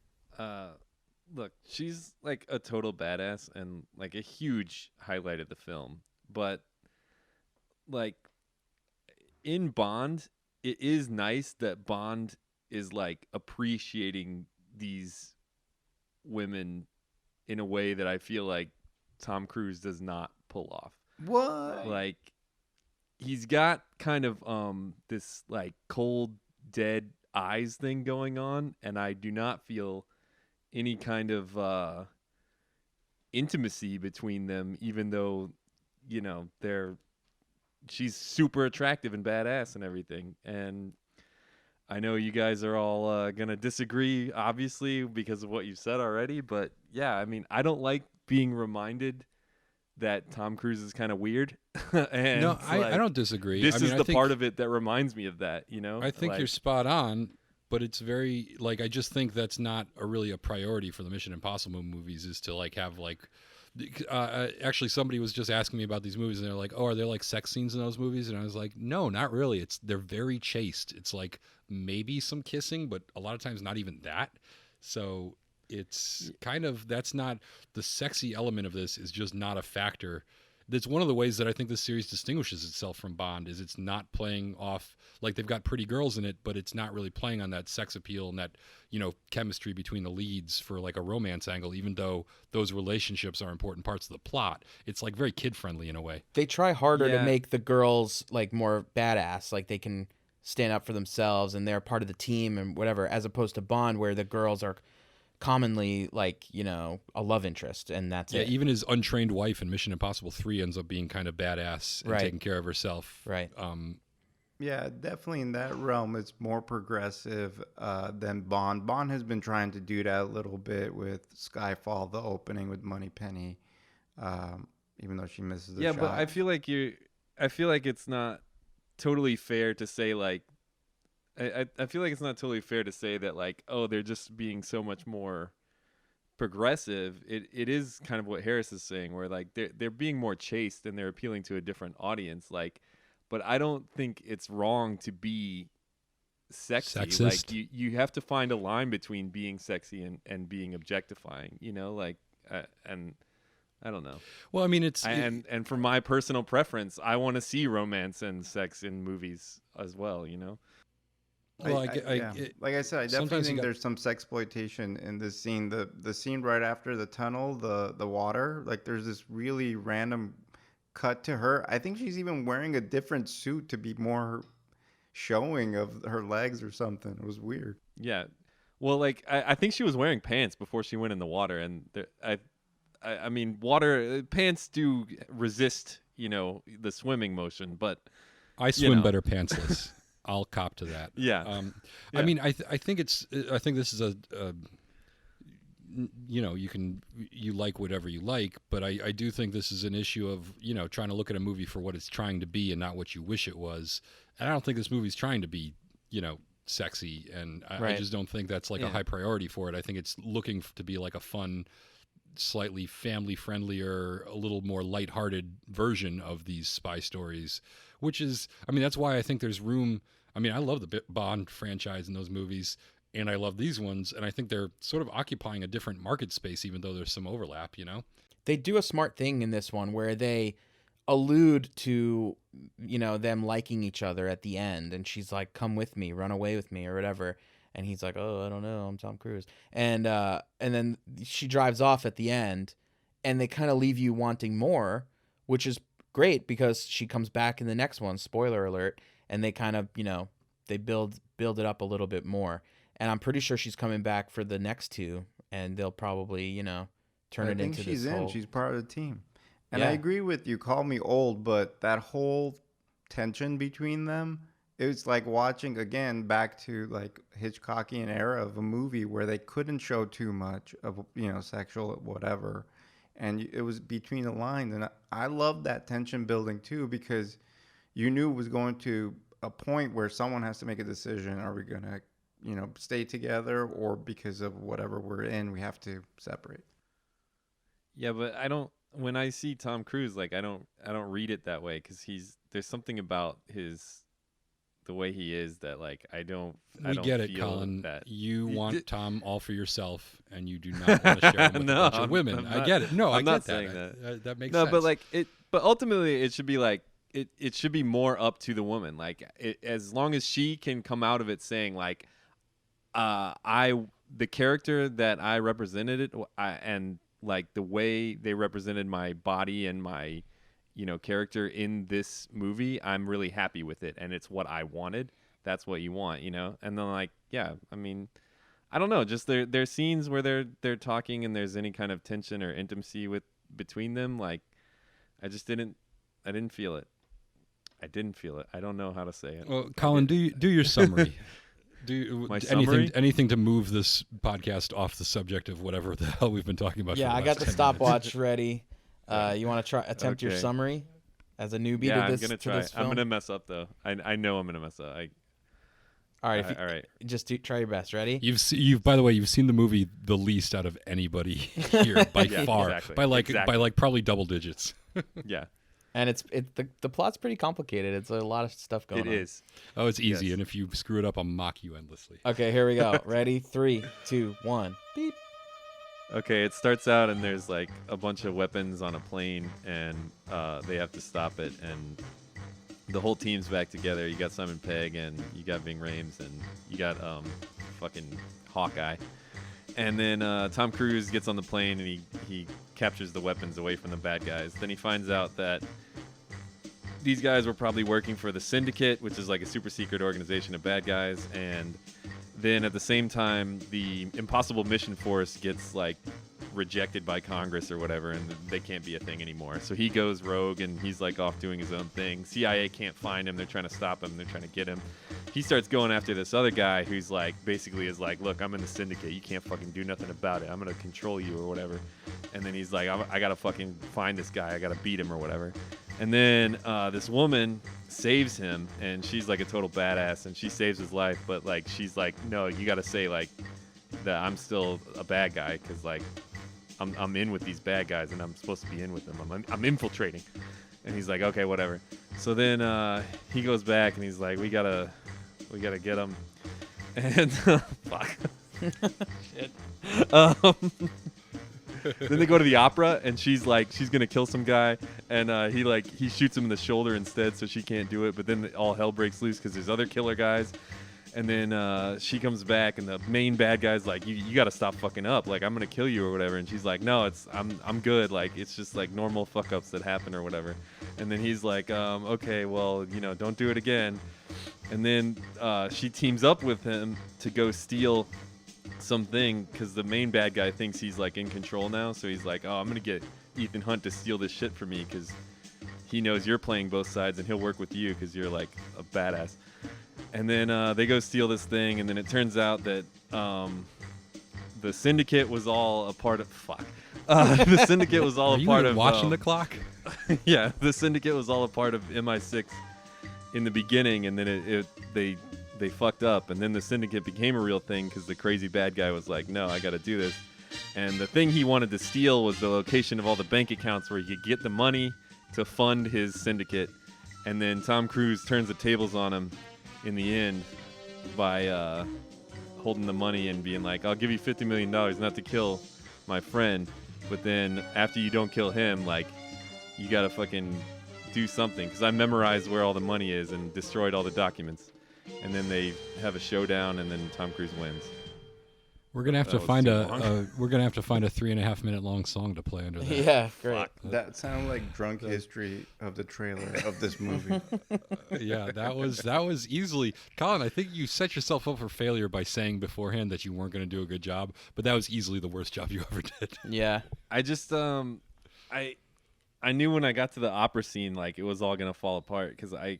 Look, she's like a total badass and like a huge highlight of the film. But like in Bond, it is nice that Bond is like appreciating these women in a way that I feel like Tom Cruise does not pull off. What? Like he's got kind of this like cold dead eyes thing going on, and I do not feel any kind of intimacy between them, even though she's super attractive and badass and everything. And I know you guys are all gonna disagree, obviously, because of what you said already, but yeah, I mean, I don't like being reminded that Tom Cruise is kind of weird. And No, I don't disagree. This I mean, is I the think, part of it that reminds me of that, I think Like, you're spot on, but it's very, like, I just think that's not really a priority for the Mission Impossible movies, is to like have like, actually somebody was just asking me about these movies, and they're like, oh, are there like sex scenes in those movies? And I was like, no, not really. They're very chaste. It's like maybe some kissing, but a lot of times not even that. So it's kind of, that's not, the sexy element of this is just not a factor. That's one of the ways that I think this series distinguishes itself from Bond, is it's not playing off, like, they've got pretty girls in it, but it's not really playing on that sex appeal and that, chemistry between the leads for like a romance angle, even though those relationships are important parts of the plot. It's like very kid friendly in a way. They try harder to Yeah. make the girls like more badass, like they can stand up for themselves and they're part of the team and whatever, as opposed to Bond, where the girls are commonly like, a love interest, and that's it. Even his untrained wife in Mission Impossible 3 ends up being kind of badass and Right. taking care of herself. Right. Yeah, definitely in that realm, it's more progressive than Bond. Bond has been trying to do that a little bit with Skyfall, the opening with Moneypenny, even though she misses the shot. but I feel like it's not totally fair to say like, I feel like it's not totally fair to say that like, oh, they're just being so much more progressive. It is kind of what Harris is saying, where like they're being more chaste and they're appealing to a different audience. Like, but I don't think it's wrong to be sexy. Sexist. Like you have to find a line between being sexy and being objectifying. And I don't know. Well, I mean, And for my personal preference, I want to see romance and sex in movies as well. well, Like I said, I definitely sometimes you think got- there's some sexploitation in this scene. The scene right after the tunnel, the water, like there's this really random cut to her. I think she's even wearing a different suit to be more showing of her legs or something. It was weird. Yeah. Well, like I think she was wearing pants before she went in the water, and I mean, water pants do resist, the swimming motion, but I swim know. better pantsless. I'll cop to that. Yeah. I mean, I think this is you like whatever you like, but I do think this is an issue of, trying to look at a movie for what it's trying to be and not what you wish it was. And I don't think this movie's trying to be, sexy. And I Right. just don't think that's like a high priority for it. I think it's looking to be like a fun, slightly family friendlier, a little more lighthearted version of these spy stories, which is, I mean, that's why I think there's room. I mean, I love the Bond franchise and those movies, and I love these ones, and I think they're sort of occupying a different market space, even though there's some overlap, They do a smart thing in this one where they allude to, you know, them liking each other at the end, and she's like, "Come with me, run away with me," or whatever, and he's like, "Oh, I don't know, I'm Tom Cruise," and then she drives off at the end, and they kind of leave you wanting more, which is great because she comes back in the next one. Spoiler alert! And they kind of, you know, they build it up a little bit more, and I'm pretty sure she's coming back for the next two, and they'll probably, you know, turn it into this whole... She's part of the team. And Yeah. I agree with you. Call me old, but that whole tension between them, it was like watching again back to like Hitchcockian era of a movie where they couldn't show too much of, you know, sexual whatever, and it was between the lines. And I love that tension building too, because you knew it was going to a point where someone has to make a decision. Are we gonna, you know, stay together, or because of whatever we're in, we have to separate? Yeah, but I don't. When I see Tom Cruise, like I don't read it that way, because there's something about the way he is that like I don't get it, feel Colin. that You want Tom all for yourself, and you do not want to share him with a bunch of women. I get it. No, I'm I not get saying that. That makes no, sense. but like it. But ultimately, it should be like it should be more up to the woman. Like as long as she can come out of it saying like, the character that I represented and like the way they represented my body and my, you know, character in this movie, I'm really happy with it, and it's what I wanted. That's what you want, you know. And then like, yeah, I mean, I don't know, just there's scenes where they're talking and there's any kind of tension or intimacy between them. Like, I didn't feel it. I don't know how to say it. Well, Colin, do your summary. My summary? Anything to move this podcast off the subject of whatever the hell we've been talking about. Yeah, for the I got last the 10 stopwatch ready. You want to attempt your Okay. summary as a newbie Yeah, to this? I'm gonna to try. this film? I'm gonna mess up though. I know I'm gonna mess up. All right, all right. just try your best. Ready? You've by the way, you've seen the movie the least out of anybody here by Yeah, far, exactly. by like probably double digits. Yeah, And the plot's pretty complicated. It's a lot of stuff going on. it is. Oh, it's easy, Yes. and if you screw it up, I'll mock you endlessly. Okay, here we go. Ready? 3, 2, 1. Beep. Okay, it starts out and there's like a bunch of weapons on a plane, and they have to stop it, and the whole team's back together. You got Simon Pegg, and you got Ving Rhames, and you got fucking Hawkeye. And then Tom Cruise gets on the plane and he captures the weapons away from the bad guys. Then he finds out that these guys were probably working for the Syndicate, which is like a super secret organization of bad guys. And then at the same time, the Impossible Mission Force gets like rejected by Congress or whatever, and they can't be a thing anymore. So he goes rogue and he's like off doing his own thing. CIA can't find him. They're trying to stop him. They're trying to get him. He starts going after this other guy who's like basically is like, look, I'm in the Syndicate. You can't fucking do nothing about it. I'm gonna control you or whatever. And then he's like, I gotta fucking find this guy. I gotta beat him or whatever. And then this woman saves him, and she's like a total badass, and she saves his life. But like, she's like, no, you gotta say like that I'm still a bad guy, because like I'm in with these bad guys, and I'm supposed to be in with them. I'm infiltrating. And he's like, okay, whatever. So then he goes back and he's like, we gotta get him. And fuck. Shit. Then they go to the opera, and she's like, she's gonna kill some guy, and he shoots him in the shoulder instead, so she can't do it. But then all hell breaks loose because there's other killer guys. And then she comes back, and the main bad guy's like, you got to stop fucking up. Like, I'm going to kill you or whatever. And she's like, no, I'm good. Like, it's just like normal fuck ups that happen or whatever. And then he's like, okay, well, don't do it again. And then she teams up with him to go steal something, because the main bad guy thinks he's like in control now. So he's like, oh, I'm going to get Ethan Hunt to steal this shit for me, because he knows you're playing both sides, and he'll work with you because you're like a badass. And then they go steal this thing, and then it turns out that the Syndicate was all a part of... Fuck. The Syndicate was all Are a you part even of... watching the clock? Yeah, the Syndicate was all a part of MI6 in the beginning, and then they fucked up, and then the Syndicate became a real thing because the crazy bad guy was like, no, I got to do this. And the thing he wanted to steal was the location of all the bank accounts where he could get the money to fund his Syndicate. And then Tom Cruise turns the tables on him in the end by holding the money and being like, I'll give you $50 million not to kill my friend, but then after you don't kill him, like, you gotta fucking do something because I memorized where all the money is and destroyed all the documents. And then they have a showdown, and then Tom Cruise wins. We're gonna have to was find too a long. we're gonna have to find a 3.5 minute long song to play under that. Yeah, great. That sounded like drunk history of the trailer of this movie. Yeah, that was easily, Colin. I think you set yourself up for failure by saying beforehand that you weren't going to do a good job, but that was easily the worst job you ever did. Yeah. I just I knew when I got to the opera scene like it was all gonna fall apart because I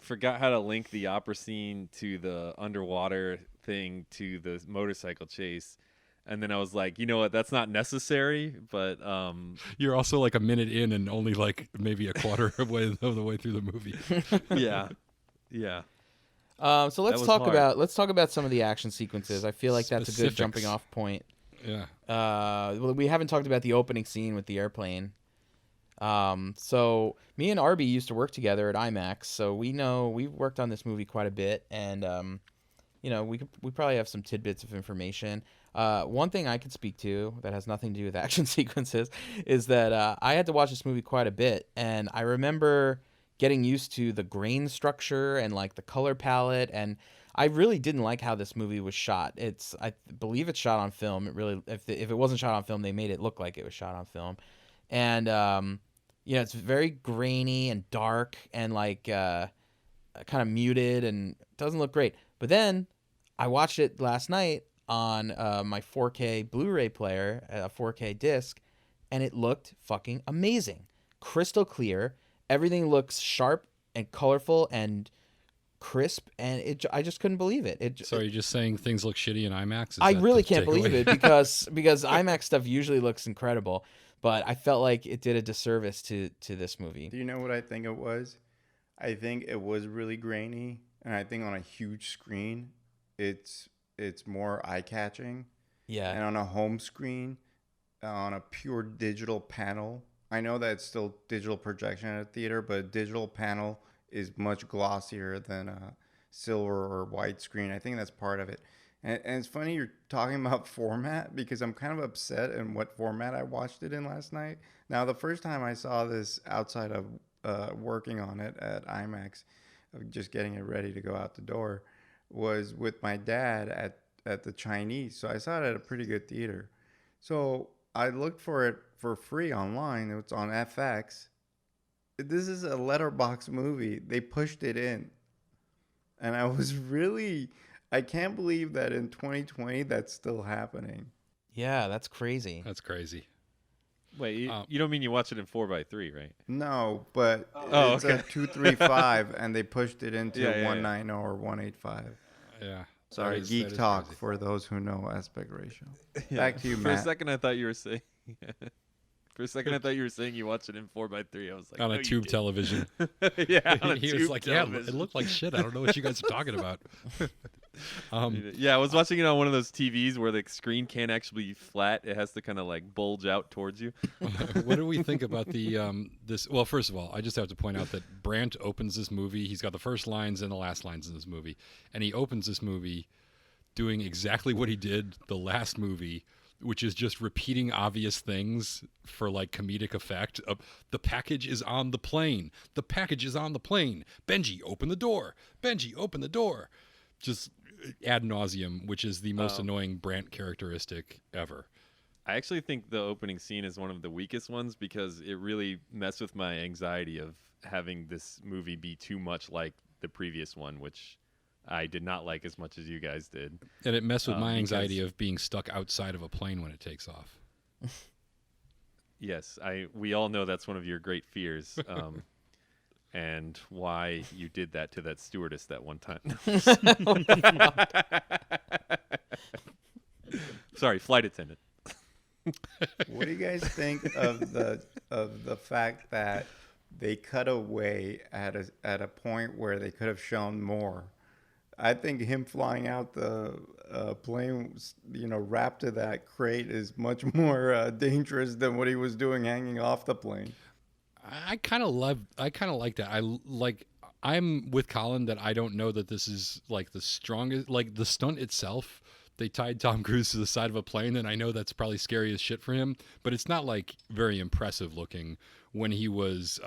forgot how to link the opera scene to the underwater thing to the motorcycle chase. And then I was like, you know what, that's not necessary, but You're also like a minute in and only like maybe a quarter of the way through the movie. yeah. Yeah. So let's was talk hard. about some of the action sequences. I feel like that's a good Specifics. jumping off point. Yeah. Well, we haven't talked about the opening scene with the airplane. So me and Arbi used to work together at IMAX, so we've worked on this movie quite a bit, and we probably have some tidbits of information. One thing I could speak to that has nothing to do with action sequences is that I had to watch this movie quite a bit, and I remember getting used to the grain structure and like the color palette, and I really didn't like how this movie was shot. I believe it's shot on film. It really, if it wasn't shot on film, they made it look like it was shot on film, and it's very grainy and dark and like kind of muted and doesn't look great. But then I watched it last night on my 4K Blu-ray player, a 4K disc, and it looked fucking amazing, crystal clear. Everything looks sharp and colorful and crisp, and I just couldn't believe it. So are you just saying things look shitty in IMAX? Is I that really the can't believe takeaway? it because IMAX stuff usually looks incredible, but I felt like it did a disservice to this movie. Do you know what I think it was? I think it was really grainy, and I think on a huge screen, it's more eye-catching. Yeah. And on a home screen, on a pure digital panel, I know that it's still digital projection at a theater, but a digital panel is much glossier than a silver or white screen. I think that's part of it. And it's funny you're talking about format because I'm kind of upset in what format I watched it in last night. Now, the first time I saw this outside of working on it at IMAX, just getting it ready to go out the door, was with my dad at the Chinese. So I saw it at a pretty good theater. So I looked for it for free online. It's on FX. This is a letterbox movie. They pushed it in. And I was really... I can't believe that in 2020 that's still happening. Yeah, that's crazy. That's crazy. Wait, you don't mean you watch it in 4:3, right? No, but Oh, it's okay. a 235 and they pushed it into Yeah. 190 or 185. Yeah. Sorry, That geek is talk crazy. for those who know aspect ratio. Back to you, For a Matt. second, I thought you were saying. For a second, I thought you were saying you watched it in 4:3. I was like, On no, a you tube didn't. television. Yeah, on a He was tube like, television. yeah, it looked like shit. I don't know what you guys are talking about. Yeah, I was watching it on one of those TVs where the screen can't actually be flat. It has to kind of like bulge out towards you. What do we think about the this? Well, first of all, I just have to point out that Brandt opens this movie. He's got the first lines and the last lines in this movie, and he opens this movie doing exactly what he did the last movie, which is just repeating obvious things for like comedic effect. The package is on the plane. The package is on the plane. Benji, open the door. Benji, open the door. Just ad nauseum, which is the most annoying Brandt characteristic ever. I actually think the opening scene is one of the weakest ones because it really messed with my anxiety of having this movie be too much like the previous one, which I did not like as much as you guys did. And it messed with my anxiety because- of being stuck outside of a plane when it takes off. Yes, we all know that's one of your great fears, and why you did that to that stewardess that one time. Sorry, flight attendant. What do you guys think of the fact that they cut away at a point where they could have shown more? I think him flying out the plane, wrapped to that crate is much more dangerous than what he was doing hanging off the plane. I kind of like that. I'm with Colin that I don't know that this is like the strongest, like the stunt itself. They tied Tom Cruise to the side of a plane, and I know that's probably scary as shit for him, but it's not like very impressive looking when he was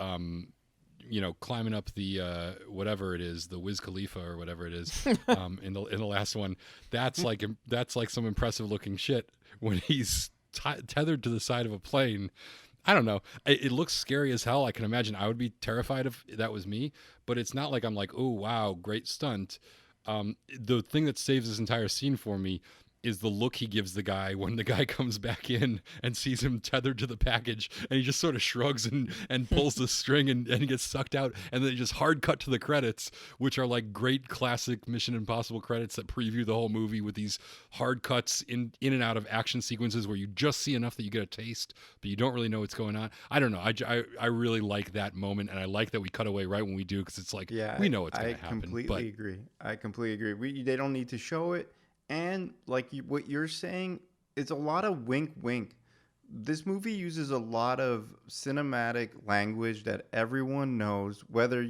climbing up the whatever it is, the Wiz Khalifa or whatever it is, in the last one. That's like some impressive looking shit when he's tethered to the side of a plane. I don't know. It looks scary as hell. I can imagine I would be terrified if that was me, but it's not like I'm like, oh wow, great stunt. The thing that saves this entire scene for me is the look he gives the guy when the guy comes back in and sees him tethered to the package, and he just sort of shrugs and pulls the string and he gets sucked out, and then just hard cut to the credits, which are like great classic Mission Impossible credits that preview the whole movie with these hard cuts in and out of action sequences where you just see enough that you get a taste, but you don't really know what's going on. I don't know. I really like that moment, and I like that we cut away right when we do, because it's like, we know what's going to happen. I completely agree. They don't need to show it. And like what you're saying, it's a lot of wink wink. This movie uses a lot of cinematic language that everyone knows, whether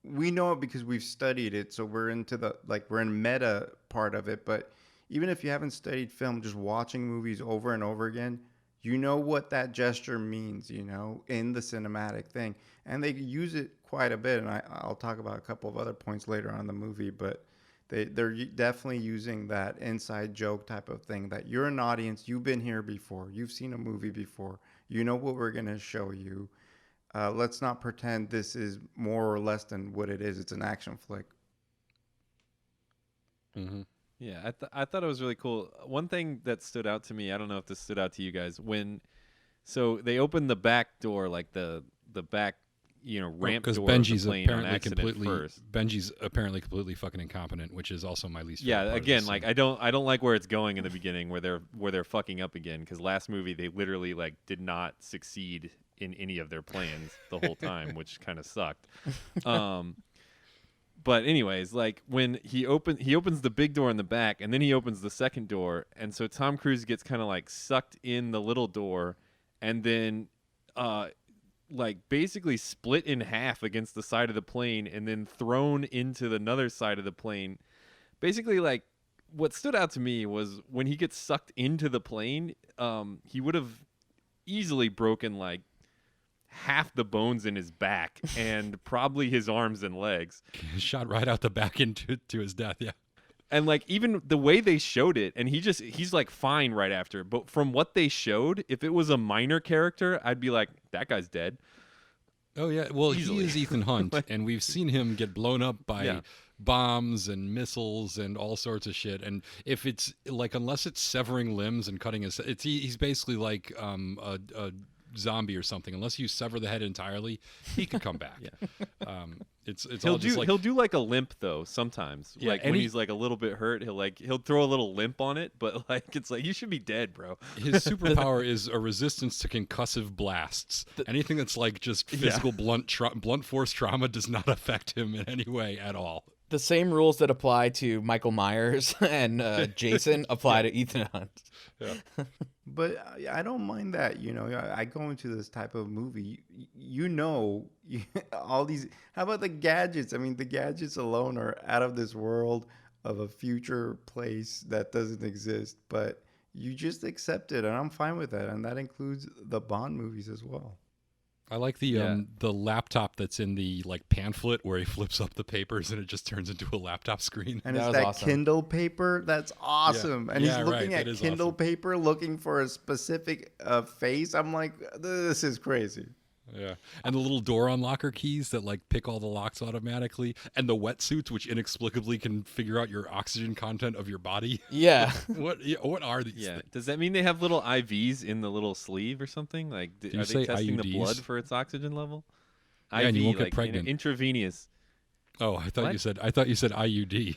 we know it because we've studied it, so we're into we're in meta part of it. But even if you haven't studied film, just watching movies over and over again, you know what that gesture means, in the cinematic thing. And they use it quite a bit, and I'll talk about a couple of other points later on in the movie, but they're definitely using that inside joke type of thing, that you're an audience, you've been here before, you've seen a movie before, you know what we're going to show you. Let's not pretend this is more or less than what it is. It's an action flick. Mm-hmm. Yeah, I thought it was really cool. One thing that stood out to me, I don't know if this stood out to you guys, so they opened the back door, like the back ramp door Benji's of the plane on apparently accident first. Benji's apparently completely fucking incompetent, which is also my least favorite Yeah, part again, of like I don't like where it's going in the beginning, where they're fucking up again, because last movie they literally did not succeed in any of their plans the whole time, which kind of sucked. But anyways, when he opens the big door in the back, and then he opens the second door, and so Tom Cruise gets kind of sucked in the little door, and then basically split in half against the side of the plane, and then thrown into another side of the plane. Basically, what stood out to me was when he gets sucked into the plane, he would have easily broken half the bones in his back and probably his arms and legs. Shot right out the back into his death, yeah. And even the way they showed it, and he's fine right after. But from what they showed, if it was a minor character, I'd be like, that guy's dead. Oh yeah, well Easily. He is Ethan Hunt, and we've seen him get blown up by bombs and missiles and all sorts of shit. And if it's unless it's severing limbs and cutting he's basically like a zombie or something. Unless you sever the head entirely, he could come back. He'll do a limp though sometimes. Yeah, when he's a little bit hurt, he'll throw a little limp on it, but it's you should be dead, bro. His superpower is a resistance to concussive blasts. Anything that's just physical blunt force trauma does not affect him in any way at all. The same rules that apply to Michael Myers and Jason apply to Ethan Hunt. Yeah. But I don't mind that, I go into this type of movie, all these, how about the gadgets? I mean, the gadgets alone are out of this world of a future place that doesn't exist, but you just accept it, and I'm fine with that, and that includes the Bond movies as well. I like the laptop that's in the pamphlet where he flips up the papers and it just turns into a laptop screen. And it's that awesome. Kindle paper. That's awesome. Yeah. And he's looking at Kindle awesome. paper, looking for a specific face. I'm like, this is crazy. Yeah, and the little door unlocker keys that pick all the locks automatically, and the wetsuits which inexplicably can figure out your oxygen content of your body. Yeah. What are these things? Does that mean they have little IVs in the little sleeve or something? Are they testing IUDs? the blood for its oxygen level? Yeah, IV, and you won't get pregnant. Intravenous. Oh, I thought you said IUD.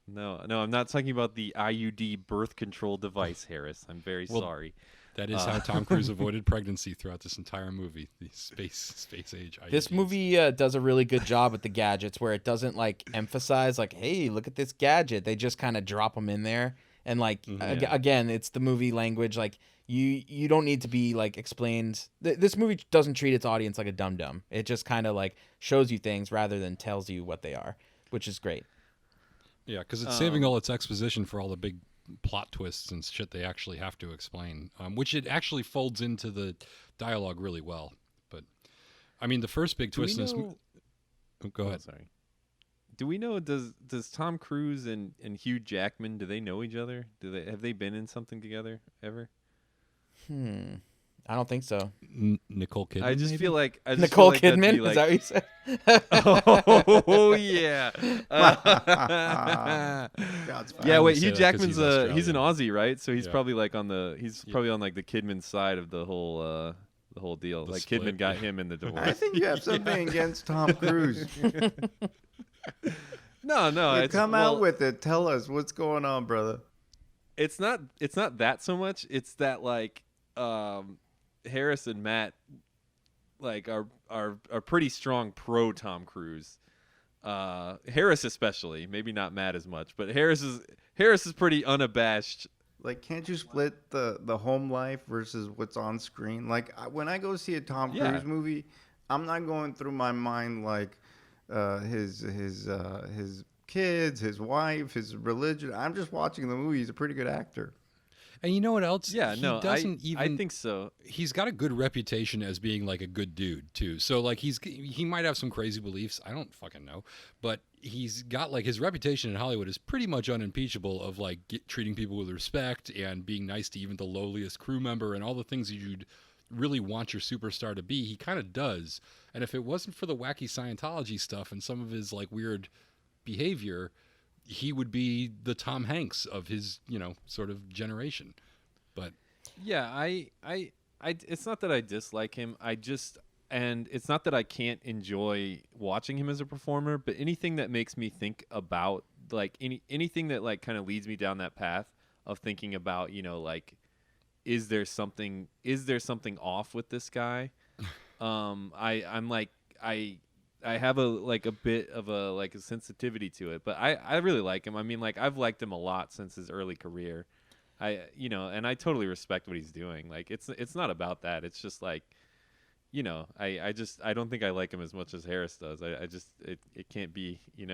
No, I'm not talking about the IUD birth control device, Harris. I'm very sorry. That is how Tom Cruise avoided pregnancy throughout this entire movie. The space age IUDs. This movie does a really good job with the gadgets, where it doesn't emphasize hey, look at this gadget. They just kind of drop them in there, and again, it's the movie language. You don't need to be explained. This movie doesn't treat its audience like a dum-dum. It just kind of shows you things rather than tells you what they are, which is great. Yeah, because it's saving all its exposition for all the big plot twists and shit they actually have to explain, which it actually folds into the dialogue really well. But I mean, the first big Do we twist in this. know- Go Oh, ahead. sorry. Do we know does Tom Cruise and Hugh Jackman, do they know each other? Have they been in something together ever? I don't think so. Nicole Kidman. I just maybe? feel like Nicole feel like that'd Kidman? be Is like, that what you said? oh yeah. God's Yeah, I wait. only say Hugh that 'cause Jackman's he's he's an Aussie, right? So he's Yeah. probably like on the probably on like the Kidman side of the whole deal. The Like split, Kidman got yeah. him in the I divorce. think you have something against Tom Cruise. No, You it's come well, out with it. Tell us what's going on, brother. it's not that so much. It's that like Harris and Matt like are pretty strong pro Tom Cruise. Harris especially, maybe not Matt as much, but Harris is pretty unabashed. Like, can't you split the home life versus what's on screen? Like, when I go see a Tom Yeah. Cruise movie, I'm not going through my mind like his kids, his wife, his religion. I'm just watching the movie. He's a pretty good actor. And you know what else? Yeah, he no, doesn't I even. think so. He's got a good reputation as being like a good dude too. So like he might have some crazy beliefs. I don't fucking know, but he's got like his reputation in Hollywood is pretty much unimpeachable of like treating people with respect and being nice to even the lowliest crew member and all the things that you'd really want your superstar to be. He kind of does. And if it wasn't for the wacky Scientology stuff and some of his like weird behavior, he would be the Tom Hanks of his, sort of generation. But Yeah, I it's not that I dislike him. And it's not that I can't enjoy watching him as a performer, but anything that makes me think about like anything that like kind of leads me down that path of thinking about, like is there something off with this guy? I'm like I have a bit of a sensitivity to it, but I really like him. I mean, like I've liked him a lot since his early career. And I totally respect what he's doing. Like it's not about that. It's just like, I don't think I like him as much as Harris does. It can't be, you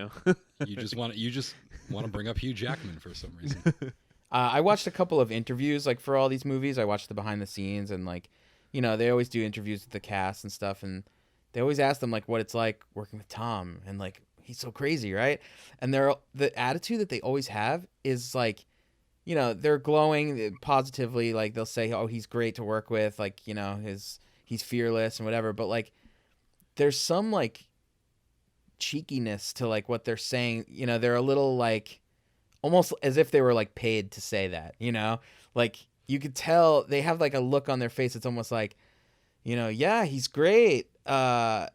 just want to bring up Hugh Jackman for some reason. I watched a couple of interviews like for all these movies. I watched the behind the scenes and like, they always do interviews with the cast and stuff, and they always ask them like what it's like working with Tom, and like he's so crazy, right? And the attitude that they always have is like, they're glowing positively. Like they'll say, "Oh, he's great to work with." Like he's fearless and whatever. But like, there's some like cheekiness to like what they're saying. They're a little like almost as if they were like paid to say that. Like you could tell they have like a look on their face. It's almost like, yeah, he's great. So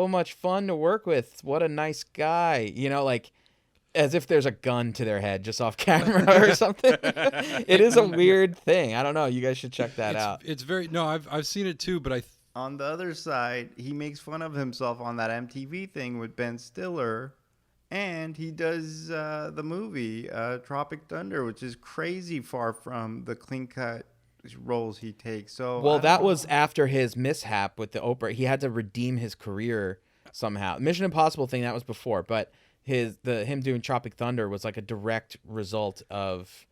much fun to work with. What a nice guy. Like. As if there's a gun to their head just off camera or something. It is a weird thing. I don't know. You guys should check that out. It's very I've seen it too, but On the other side, he makes fun of himself on that MTV thing with Ben Stiller, and he does the movie Tropic Thunder, which is crazy far from the clean-cut roles he takes. So Well, that was after his mishap with the Oprah. He had to redeem his career somehow. Mission Impossible thing, that was before, but him doing Tropic Thunder was like a direct result of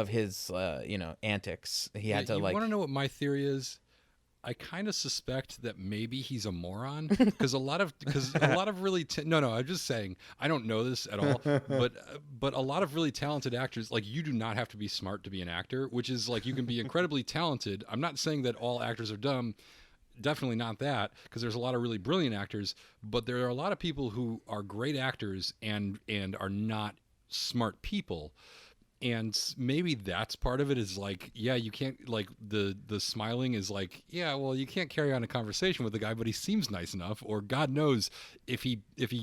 his antics. He had to you like. want to know what my theory is? I kind of suspect that maybe he's a moron because a lot of really I'm just saying, I don't know this at all, but a lot of really talented actors, like, you do not have to be smart to be an actor, which is like you can be incredibly talented. I'm not saying that all actors are dumb. Definitely not that, because there's a lot of really brilliant actors, but there are a lot of people who are great actors and are not smart people. And maybe that's part of it, is like, yeah, you can't, like, the smiling is like, yeah, well, you can't carry on a conversation with the guy, but he seems nice enough. Or God knows, if he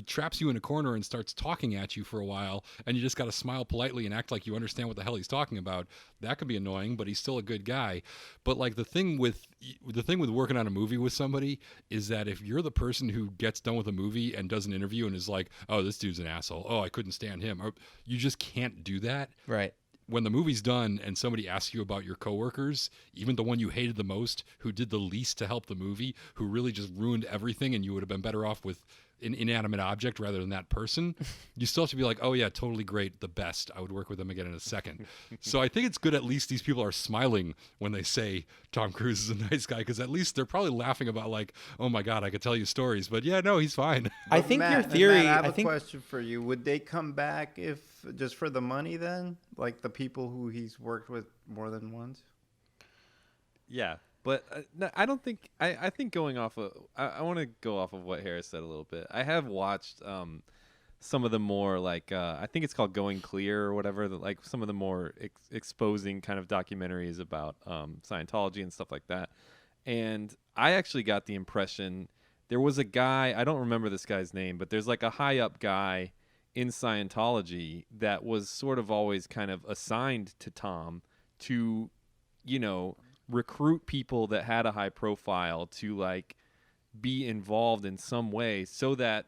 traps you in a corner and starts talking at you for a while, and you just got to smile politely and act like you understand what the hell he's talking about, that could be annoying, but he's still a good guy. But like the thing with working on a movie with somebody is that if you're the person who gets done with a movie and does an interview and is like, oh, this dude's an asshole, oh, I couldn't stand him, or you just can't do that. Right. When the movie's done and somebody asks you about your coworkers, even the one you hated the most, who did the least to help the movie, who really just ruined everything, and you would have been better off with an inanimate object rather than that person, you still have to be like, oh yeah, totally great, the best. I would work with them again in a second. So I think it's good at least these people are smiling when they say Tom Cruise is a nice guy, because at least they're probably laughing about like, oh my God, I could tell you stories, but yeah, no, he's fine. I think Matt, your theory. Matt, I have I a think question for you. Would they come back if just for the money then? Like the people who he's worked with more than once? Yeah, but no, I don't think. I think going off of, I want to go off of what Harris said a little bit. I have watched some of the more like I think it's called Going Clear or whatever. Like some of the more exposing kind of documentaries about Scientology and stuff like that. And I actually got the impression there was a guy, I don't remember this guy's name, but there's like a high up guy in Scientology that was sort of always kind of assigned to Tom to, you know, recruit people that had a high profile to like be involved in some way so that,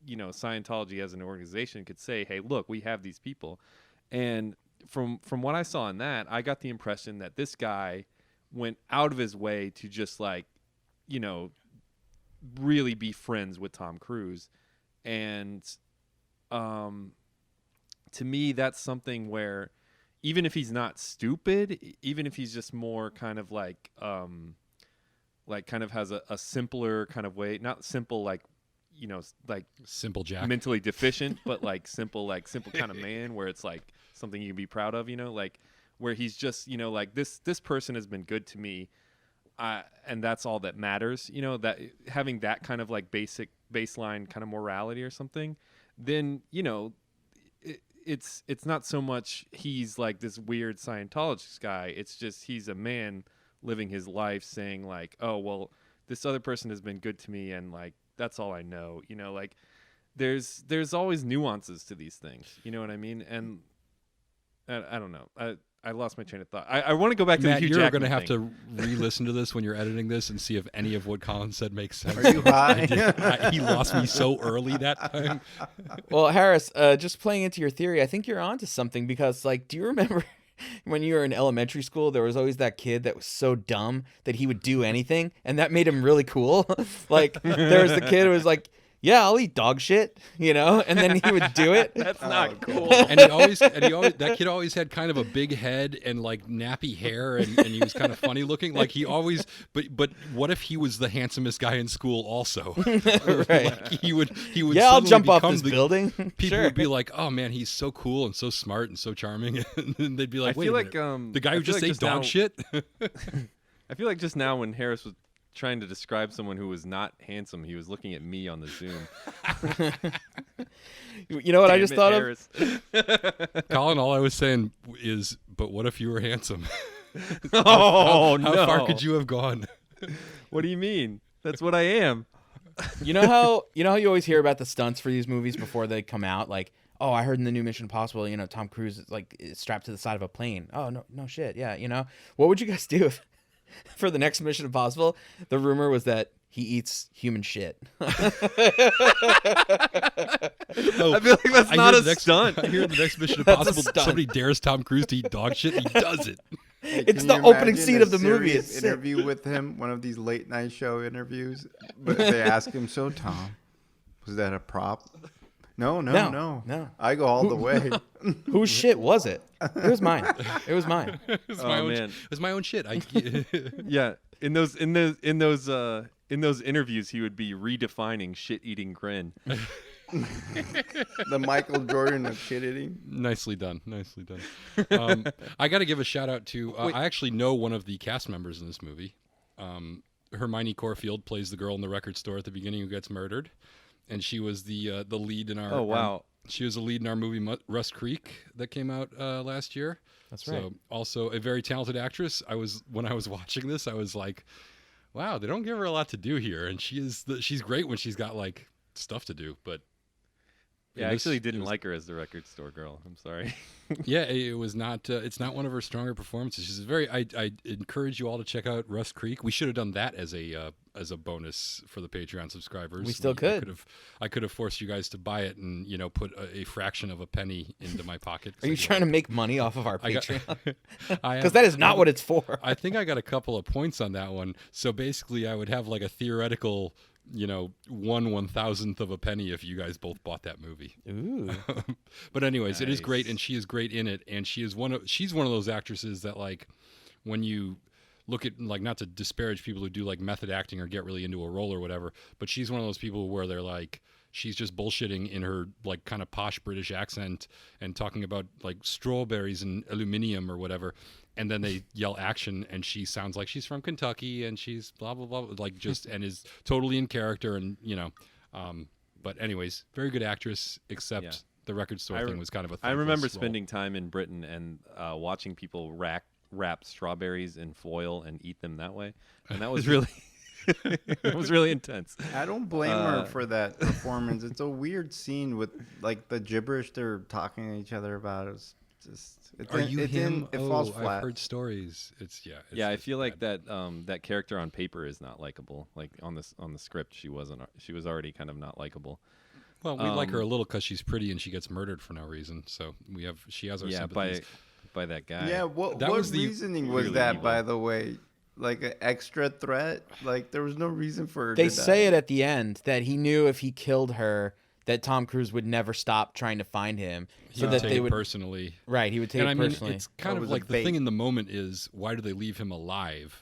you know, Scientology as an organization could say, hey, look, we have these people. And from what I saw in that, I got the impression that this guy went out of his way to just like, you know, really be friends with Tom Cruise. And to me, that's something where even if he's not stupid, even if he's just more kind of like kind of has a simpler kind of way, not simple like, you know, like Simple Jack. mentally deficient, but like simple kind of man where it's like something you can be proud of, you know, like where he's just, you know, like this person has been good to me. And that's all that matters, you know, that having that kind of like baseline kind of morality or something, then, you know, it's not so much he's like this weird Scientologist guy. It's just he's a man living his life saying like, oh, well, this other person has been good to me and like that's all I know. You know, like there's always nuances to these things. You know what I mean? And I don't know. I lost my train of thought. I want to go back to Matt, the Hugh you're Jackman going to have thing. to re-listen to this when you're editing this and see if any of what Colin said makes sense. Are you high? He lost me so early that time. Well, Harris, just playing into your theory, I think you're onto something because, like, do you remember when you were in elementary school, there was always that kid that was so dumb that he would do anything, and that made him really cool? Like, there was the kid who was like, yeah, I'll eat dog shit, you know, and then he would do it. That's not cool. And he always that kid always had kind of a big head and like nappy hair, and he was kind of funny looking. Like he always, but what if he was the handsomest guy in school also? Right. Like he would. Yeah, I'll suddenly jump off become this the- building. People Sure. would be like, "Oh man, he's so cool and so smart and so charming," and then they'd be like, I "Wait feel a like minute, the guy who I feel just like ate dog now- shit." I feel like just now when Harris was trying to describe someone who was not handsome, he was looking at me on the Zoom. You know what I just thought of? Harris. Colin, all I was saying is, but what if you were handsome? Oh no! How far could you have gone? What do you mean? That's what I am. You know how you always hear about the stunts for these movies before they come out, like, oh, I heard in the new Mission Impossible, you know, Tom Cruise is strapped to the side of a plane. Oh no shit, yeah, you know. What would you guys do if, for the next Mission Impossible, the rumor was that he eats human shit? Oh, I feel like that's not a stunt. I hear in the next Mission That's a Impossible, stunt. somebody dares Tom Cruise to eat dog shit, and he does it. It's Can the you opening imagine scene a of the movie. serious It's sick. interview with him, one of these late night show interviews, but they ask him, "So Tom, was that a prop?" No. No. I go all the way. Whose shit was it? It was mine. It was mine. It was Oh, my own. man. It was my own shit. Yeah, in those interviews, he would be redefining shit-eating grin. The Michael Jordan of shit eating. Nicely done. I got to give a shout out to. I actually know one of the cast members in this movie. Hermione Corfield plays the girl in the record store at the beginning who gets murdered, and she was the lead in our. Oh wow! She was a lead in our movie Rust Creek that came out last year. That's right. So also a very talented actress. When I was watching this, I was like, wow, they don't give her a lot to do here, and she's great when she's got like stuff to do. But Yeah, I actually didn't like her as the record store girl. I'm sorry. Yeah, it was not. It's not one of her stronger performances. She's very. I encourage you all to check out Rust Creek. We should have done that as a bonus for the Patreon subscribers. We still could. I could have forced you guys to buy it and put a fraction of a penny into my pocket. Are you trying to make money off of our Patreon? I Because that is not what it's for. I think I got a couple of points on that one. So basically, I would have like a theoretical 1/1000th of a penny if you guys both bought that movie. Ooh. But anyways, it is great, Nice. and she is great in it, and she's one of those actresses that, like, when you look at, like, not to disparage people who do like method acting or get really into a role or whatever, but she's one of those people where they're like, she's just bullshitting in her like kind of posh British accent and talking about like strawberries and aluminium or whatever, and then they yell action and she sounds like she's from Kentucky and she's blah blah blah, like, just and is totally in character, and but anyways, very good actress, except Yeah. the record store I thing was kind of a I remember thankless role. spending time in Britain and watching people wrap strawberries in foil and eat them that way, and that was really it was really intense. I don't blame her for that performance. It's a weird scene with like the gibberish they're talking to each other about. It's just Are you him? It falls I've flat. heard stories. It's I it's feel like bad. that character on paper is not likable. Like on the script, she was already kind of not likable. Well, we like her a little because she's pretty and she gets murdered for no reason. So she has our sympathies. by that guy. Yeah, what That was the reasoning was really that, evil. by the way? Like an extra threat? Like there was no reason for her They to say die. it at the end that he knew if he killed her, that Tom Cruise would never stop trying to find him, He so would that take they it would. personally. Right, he would take And it I mean, personally. it's kind It of was a like the bait. thing in the moment is, why do they leave him alive?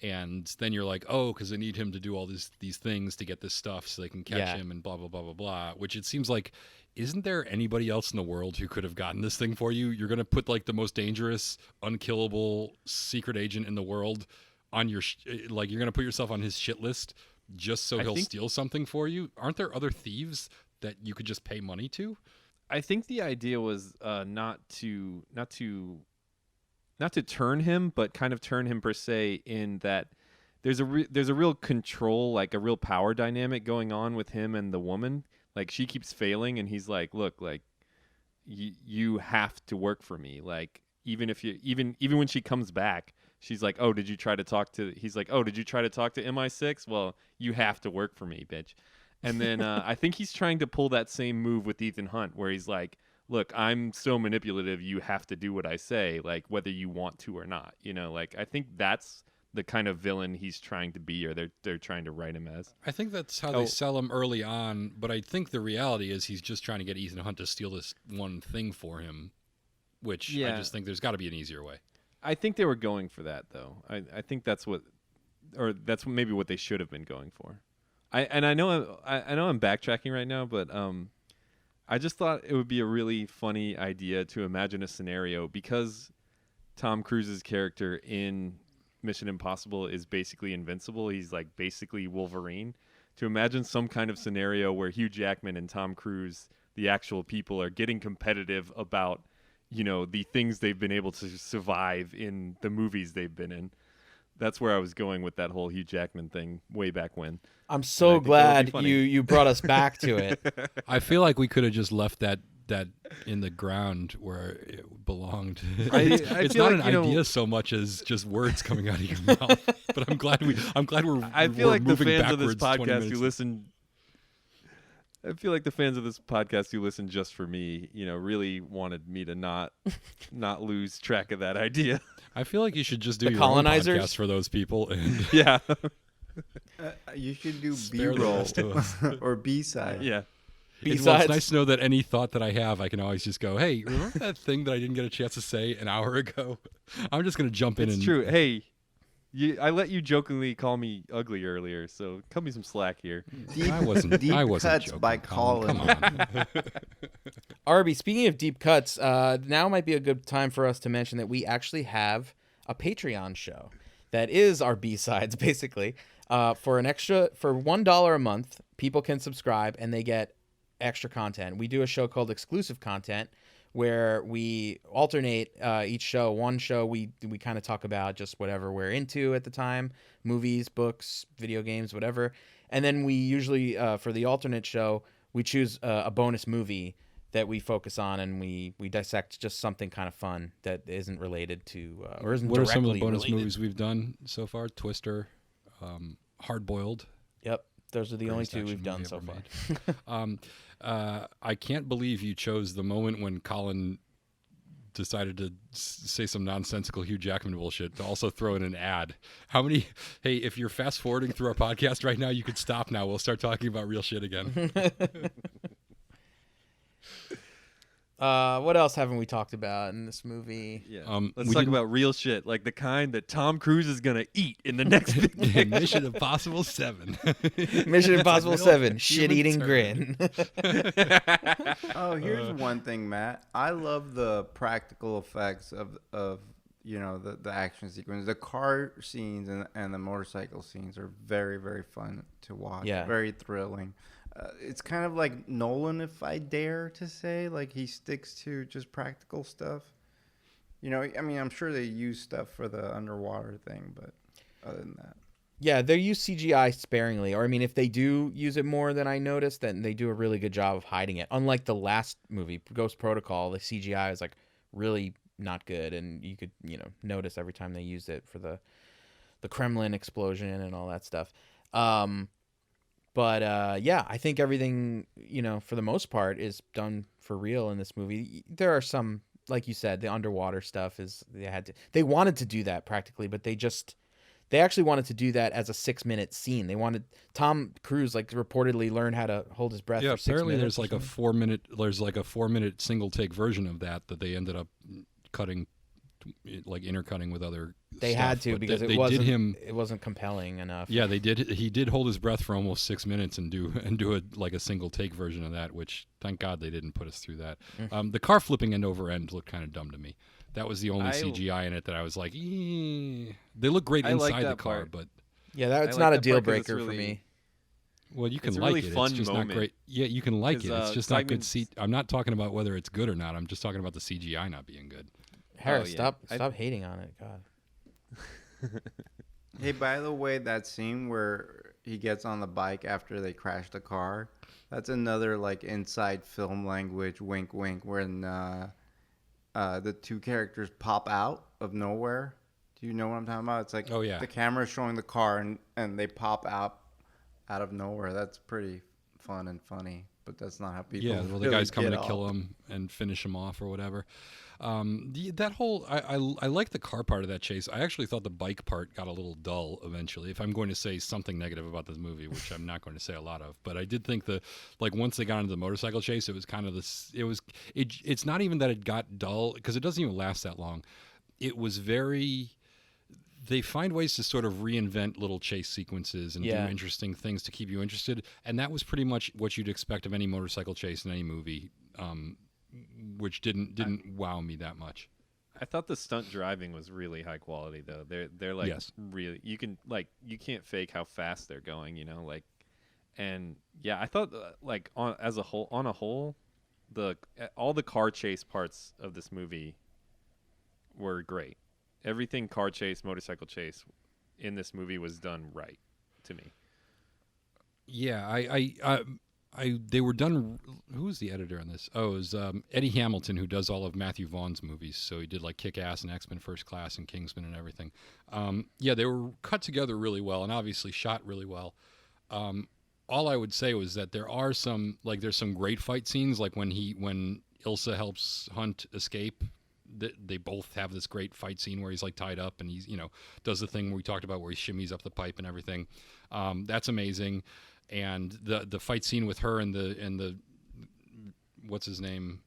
And then you're like, oh, because they need him to do all these things to get this stuff so they can catch Yeah. him and blah blah blah blah blah. Which it seems like, isn't there anybody else in the world who could have gotten this thing for you? You're gonna put like the most dangerous, unkillable secret agent in the world on your like you're gonna put yourself on his shit list just so he'll think- steal something for you? Aren't there other thieves that you could just pay money to? I think the idea was not to turn him, but kind of turn him per se, in that there's a real control, like a real power dynamic going on with him and the woman. Like she keeps failing, and he's like, "Look, like you have to work for me. Like even if you even when she comes back, she's like, "Oh, did you try to talk to?" He's like, "Oh, did you try to talk to MI6? Well, you have to work for me, bitch." And then I think he's trying to pull that same move with Ethan Hunt, where he's like, look, I'm so manipulative, you have to do what I say, like whether you want to or not. Like I think that's the kind of villain he's trying to be, or they're trying to write him as. I think that's how they sell him early on, but I think the reality is he's just trying to get Ethan Hunt to steal this one thing for him, which I Yeah. just think there's got to be an easier way. I think they were going for that, though. I think that's that's maybe what they should have been going for. I know I'm backtracking right now, but I just thought it would be a really funny idea to imagine a scenario, because Tom Cruise's character in Mission Impossible is basically invincible. He's like basically Wolverine. To imagine some kind of scenario where Hugh Jackman and Tom Cruise, the actual people, are getting competitive about, the things they've been able to survive in the movies they've been in. That's where I was going with that whole Hugh Jackman thing way back when. I'm I so think that would be glad funny. you brought us back to it. I feel like we could have just left that in the ground where it belonged. I It's feel not like, an you know- idea so much as just words coming out of your mouth. But I'm glad we're I feel we're like the moving fans of this backwards 20 podcast minutes. who listen. I feel like the fans of this podcast who listen just for me, really wanted me to not lose track of that idea. I feel like you should just do The your colonizers? own podcast for those people and Yeah, You should do Spare the B-roll rest of us. or B-side. yeah. Well, Besides, it's nice to know that any thought that I have, I can always just go, hey, remember that thing that I didn't get a chance to say an hour ago? I'm just going to jump in It's and true. Hey, I let you jokingly call me ugly earlier, so cut me some slack here. I wasn't Deep joking, cuts by Colin. Come on. Arby, speaking of deep cuts, now might be a good time for us to mention that we actually have a Patreon show that is our B-sides, basically. For $1 a month, people can subscribe and they get extra content. We do a show called Exclusive Content, where we alternate each show. One show we kind of talk about just whatever we're into at the time, movies, books, video games, whatever. And then we usually, for the alternate show, we choose a bonus movie that we focus on, and we dissect just something kind of fun that isn't related to or isn't What are directly some of the bonus related. movies we've done so far? Twister, Hard Boiled. Yep, those are the only Greatest two action we've done movie so ever far. I can't believe you chose the moment when Colin decided to say some nonsensical Hugh Jackman bullshit to also throw in an ad. How many? Hey, if you're fast forwarding through our podcast right now, you could stop now. We'll start talking about real shit again. What else haven't we talked about in this movie? Yeah. We Let's talk didn't- about real shit, like the kind that Tom Cruise is gonna eat in the next picture. Mission Impossible 7. Mission Impossible Real 7, human shit-eating turd. grin. Oh, here's one thing, Matt. I love the practical effects of the action sequence. The car scenes and the motorcycle scenes are very, very fun to watch. Yeah. Very thrilling. It's kind of like Nolan, if I dare to say. Like, he sticks to just practical stuff. You know, I mean, I'm sure they use stuff for the underwater thing, but other than that. Yeah, they use CGI sparingly. Or, I mean, if they do use it more than I noticed, then they do a really good job of hiding it. Unlike the last movie, Ghost Protocol, the CGI is, like, really not good. And you could, notice every time they used it for the Kremlin explosion and all that stuff. But I think everything, for the most part is done for real in this movie. There are some, like you said, the underwater stuff they wanted to do that practically, but they actually wanted to do that as a 6-minute scene. They wanted Tom Cruise, like, reportedly learned how to hold his breath Yeah, for 6 apparently minutes. there's like a 4-minute single take version of that they ended up cutting, like intercutting with other. They stuff, had to but because they it did wasn't compelling enough. Yeah, they did. He did hold his breath for almost 6 minutes and do a single take version of that. Which, thank God, they didn't put us through that. The car flipping end over end looked kind of dumb to me. That was the only CGI in it that I was like, "Eh." They look great I like inside the that car, part. but Yeah, that's I not like a that deal part 'cause it's breaker for really- me. well, you can It's a like really it. fun It's just moment. not great. Yeah, you can like it. 'Cause, It's just not good. Simons- I'm not talking about whether it's good or not. I'm just talking about the CGI not being good. Harris, yeah. stop hating on it. God. Hey, by the way, that scene where he gets on the bike after they crash the car, that's another, like, inside film language, wink, wink, when the two characters pop out of nowhere. Do you know what I'm talking about? It's like, Oh, yeah. the camera's showing the car and they pop out of nowhere. That's pretty fun and funny, but that's not how people Yeah, well, the really guy's coming get to kill off. him and finish him off or whatever. That whole I like the car part of that chase. I actually thought the bike part got a little dull eventually. If I'm going to say something negative about this movie, which I'm not going to say a lot of, but I did think once they got into the motorcycle chase, it was kind of this. It's not even that it got dull because it doesn't even last that long. It was very. They find ways to sort of reinvent little chase sequences and do interesting things to keep you interested, and that was pretty much what you'd expect of any motorcycle chase in any movie. Which didn't wow me that much. I thought the stunt driving was really high quality though. They're like Yes. really you can't fake how fast they're going, and yeah, I thought on a whole, all the car chase parts of this movie were great. Everything car chase, motorcycle chase in this movie was done right to me. Yeah, they were done. Who was the editor on this? Oh, it was Eddie Hamilton, who does all of Matthew Vaughn's movies. So he did like Kick-Ass and X-Men First Class and Kingsman and everything. Yeah, they were cut together really well and obviously shot really well. All I would say was that there's some great fight scenes, like when Ilsa helps Hunt escape. They both have this great fight scene where he's like tied up and he's does the thing we talked about where he shimmies up the pipe and everything. That's amazing. And the fight scene with her and the what's his name,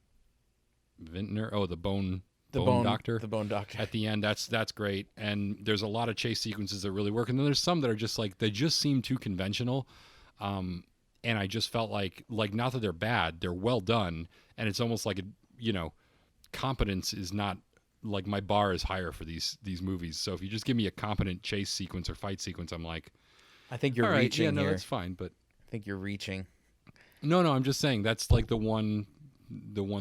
Vintner? Oh, the bone doctor. The bone doctor. At the end, that's great. And there's a lot of chase sequences that really work. And then there's some that are just like they just seem too conventional. And I just felt like not that they're bad, they're well done. And it's almost like competence is not like my bar is higher for these movies. So if you just give me a competent chase sequence or fight sequence, I'm like, I think you're all right, reaching yeah, no, here. that's fine. But I think you're reaching. no, I'm just saying that's like the one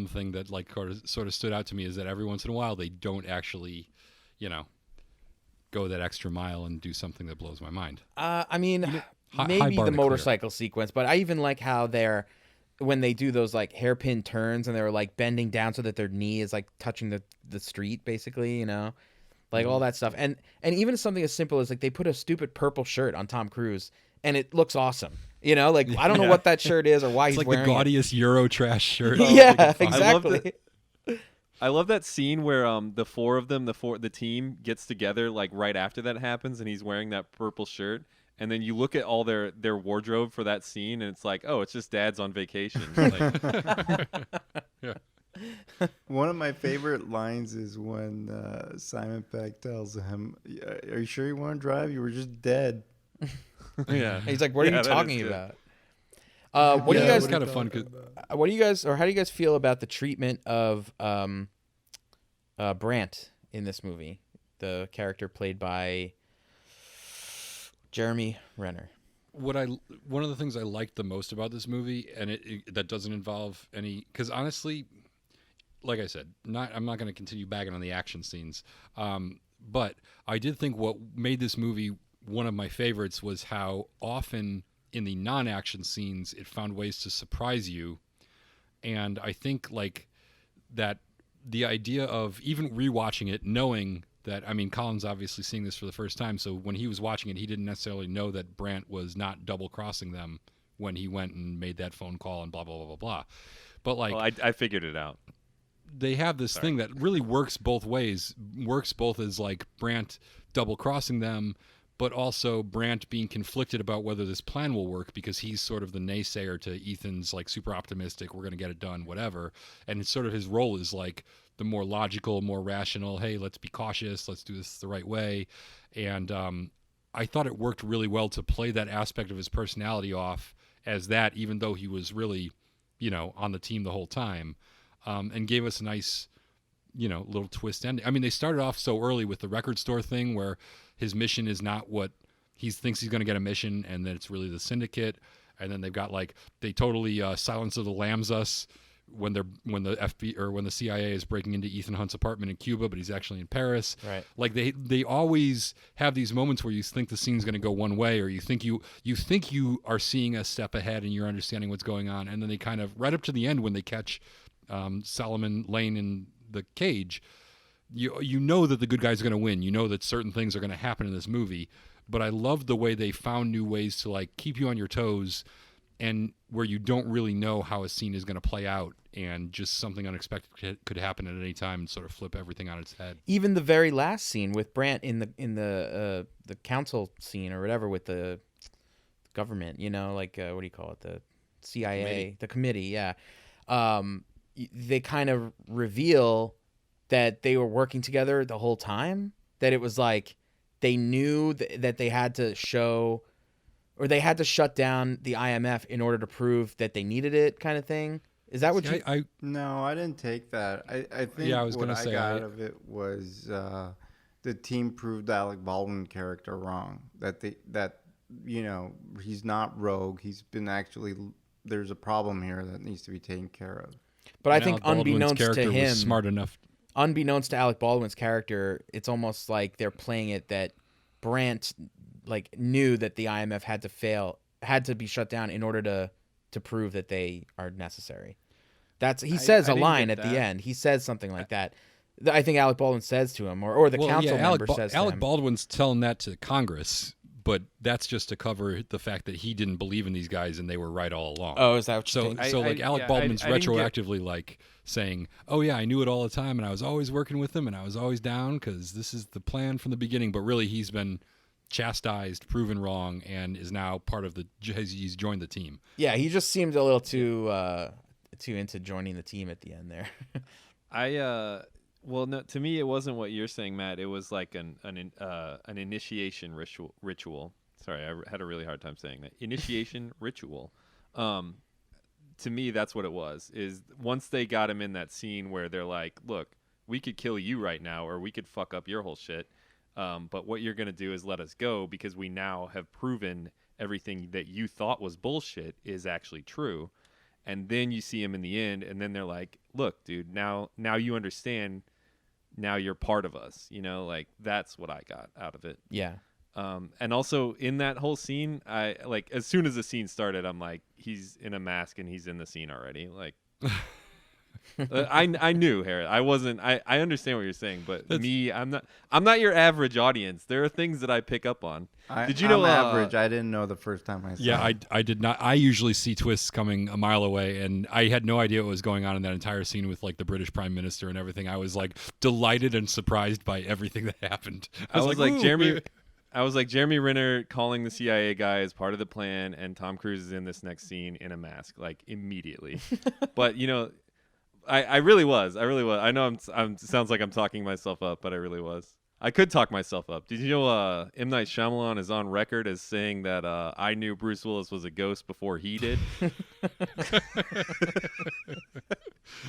thing that like sort of stood out to me is that every once in a while they don't actually, go that extra mile and do something that blows my mind. I mean, high maybe bar the to motorcycle sequence, but I even like how when they do those like hairpin turns and they're like bending down so that their knee is like touching the street, basically, like all that stuff. And even something as simple as like they put a stupid purple shirt on Tom Cruise and it looks awesome. Like I don't know what that shirt is or why It's he's like wearing the gaudiest Euro trash shirt. Yeah, I love exactly. I love that scene where the four of them, the team gets together like right after that happens, and he's wearing that purple shirt. And then you look at all their wardrobe for that scene, and it's like, oh, it's just dads on vacation. Like, Yeah. One of my favorite lines is when Simon Pegg tells him, "Are you sure you want to drive? You were just dead." yeah. He's like, what are you that is talking good. about? What do you Yeah, it guys was kind of fun. 'Cause what do you guys, or how do you guys feel about the treatment of Brant in this movie, the character played by Jeremy Renner? one of the things I liked the most about this movie, and that doesn't involve any, because honestly, like I said, I'm not going to continue bagging on the action scenes, but I did think what made this movie one of my favorites was how often in the non-action scenes it found ways to surprise you. And I think like that the idea of even rewatching it, knowing that, I mean, Colin's obviously seeing this for the first time, so when he was watching it, he didn't necessarily know that Brant was not double-crossing them when he went and made that phone call and blah, blah, blah, blah, blah. But like, Well, I figured it out. they have this thing that really works both ways, works both as like Brant double-crossing them, but also Brant being conflicted about whether this plan will work, because he's sort of the naysayer to Ethan's like super optimistic, we're going to get it done, whatever. And it's sort of his role is like the more logical, more rational, hey, let's be cautious, let's do this the right way. And I thought it worked really well to play that aspect of his personality off as that, even though he was really, on the team the whole time, and gave us a nice, little twist ending. I mean, they started off so early with the record store thing where his mission is not what he thinks he's going to get a mission, and then it's really the Syndicate. And then they've got like, they totally Silence of the Lambs us when the FBI or when the CIA is breaking into Ethan Hunt's apartment in Cuba, but he's actually in Paris. Right. Like they always have these moments where you think the scene's going to go one way, or you think you are seeing a step ahead and you're understanding what's going on, and then they kind of right up to the end when they catch Solomon Lane in the cage, you know that the good guys are going to win. You know that certain things are going to happen in this movie. But I love the way they found new ways to like keep you on your toes, and where you don't really know how a scene is going to play out, and just something unexpected could happen at any time and sort of flip everything on its head. Even the very last scene with Brant in the council scene or whatever with the government, like what do you call it, the CIA, the committee, yeah. They kind of reveal that they were working together the whole time. That it was like they knew that they had to show, or they had to shut down the IMF in order to prove that they needed it, kind of thing. Is that what you? No, I didn't take that. I think Yeah, I was what gonna I say, got out of it was the team proved the Alec Baldwin character wrong. That he's not rogue. He's been actually, there's a problem here that needs to be taken care of. But I And think Alec Baldwin's unbeknownst to character him, was smart enough. unbeknownst to Alec Baldwin's character, it's almost like they're playing it that Brant like knew that the IMF had to be shut down in order to prove that they are necessary. He says a didn't line get at the that. end. He says something like that. I think Alec Baldwin says to him, or the council member says to Alec him. Baldwin's telling that to Congress, but that's just to cover the fact that he didn't believe in these guys and they were right all along. Oh, is that what you So, think? so like Alec Baldwin's I didn't get- retroactively like saying, "Oh yeah, I knew it all the time, and I was always working with them, and I was always down because this is the plan from the beginning." But really, he's been chastised, proven wrong, and is now part of he's joined the team. Yeah, he just seemed a little too into joining the team at the end there. Well, no, to me it wasn't what you're saying, Matt. It was like an initiation ritual. Sorry, I had a really hard time saying that. Initiation ritual. To me, that's what it was. Is once they got him in that scene where they're like, "Look, we could kill you right now, or we could fuck up your whole shit. But what you're gonna do is let us go because we now have proven everything that you thought was bullshit is actually true." And then you see him in the end, and then they're like, "Look, dude, now you understand. Now you're part of us." Like that's what I got out of it. Yeah. And also in that whole scene, I like as soon as the scene started, I'm like, he's in a mask and he's in the scene already. Like, I knew, Harry. I wasn't. I understand what you're saying, but me, I'm not your average audience. There are things that I pick up on. Did you know? I'm average. I didn't know the first time I saw Yeah, it. I did not. I usually see twists coming a mile away, and I had no idea what was going on in that entire scene with like the British Prime Minister and everything. I was like delighted and surprised by everything that happened. I was like "Ooh, Jeremy. I was like Jeremy Renner calling the CIA guy as part of the plan, and Tom Cruise is in this next scene in a mask, like immediately. But I really was. I know I'm sounds like I'm talking myself up, but I really was. I could talk myself up. Did you know M. Night Shyamalan is on record as saying that I knew Bruce Willis was a ghost before he did?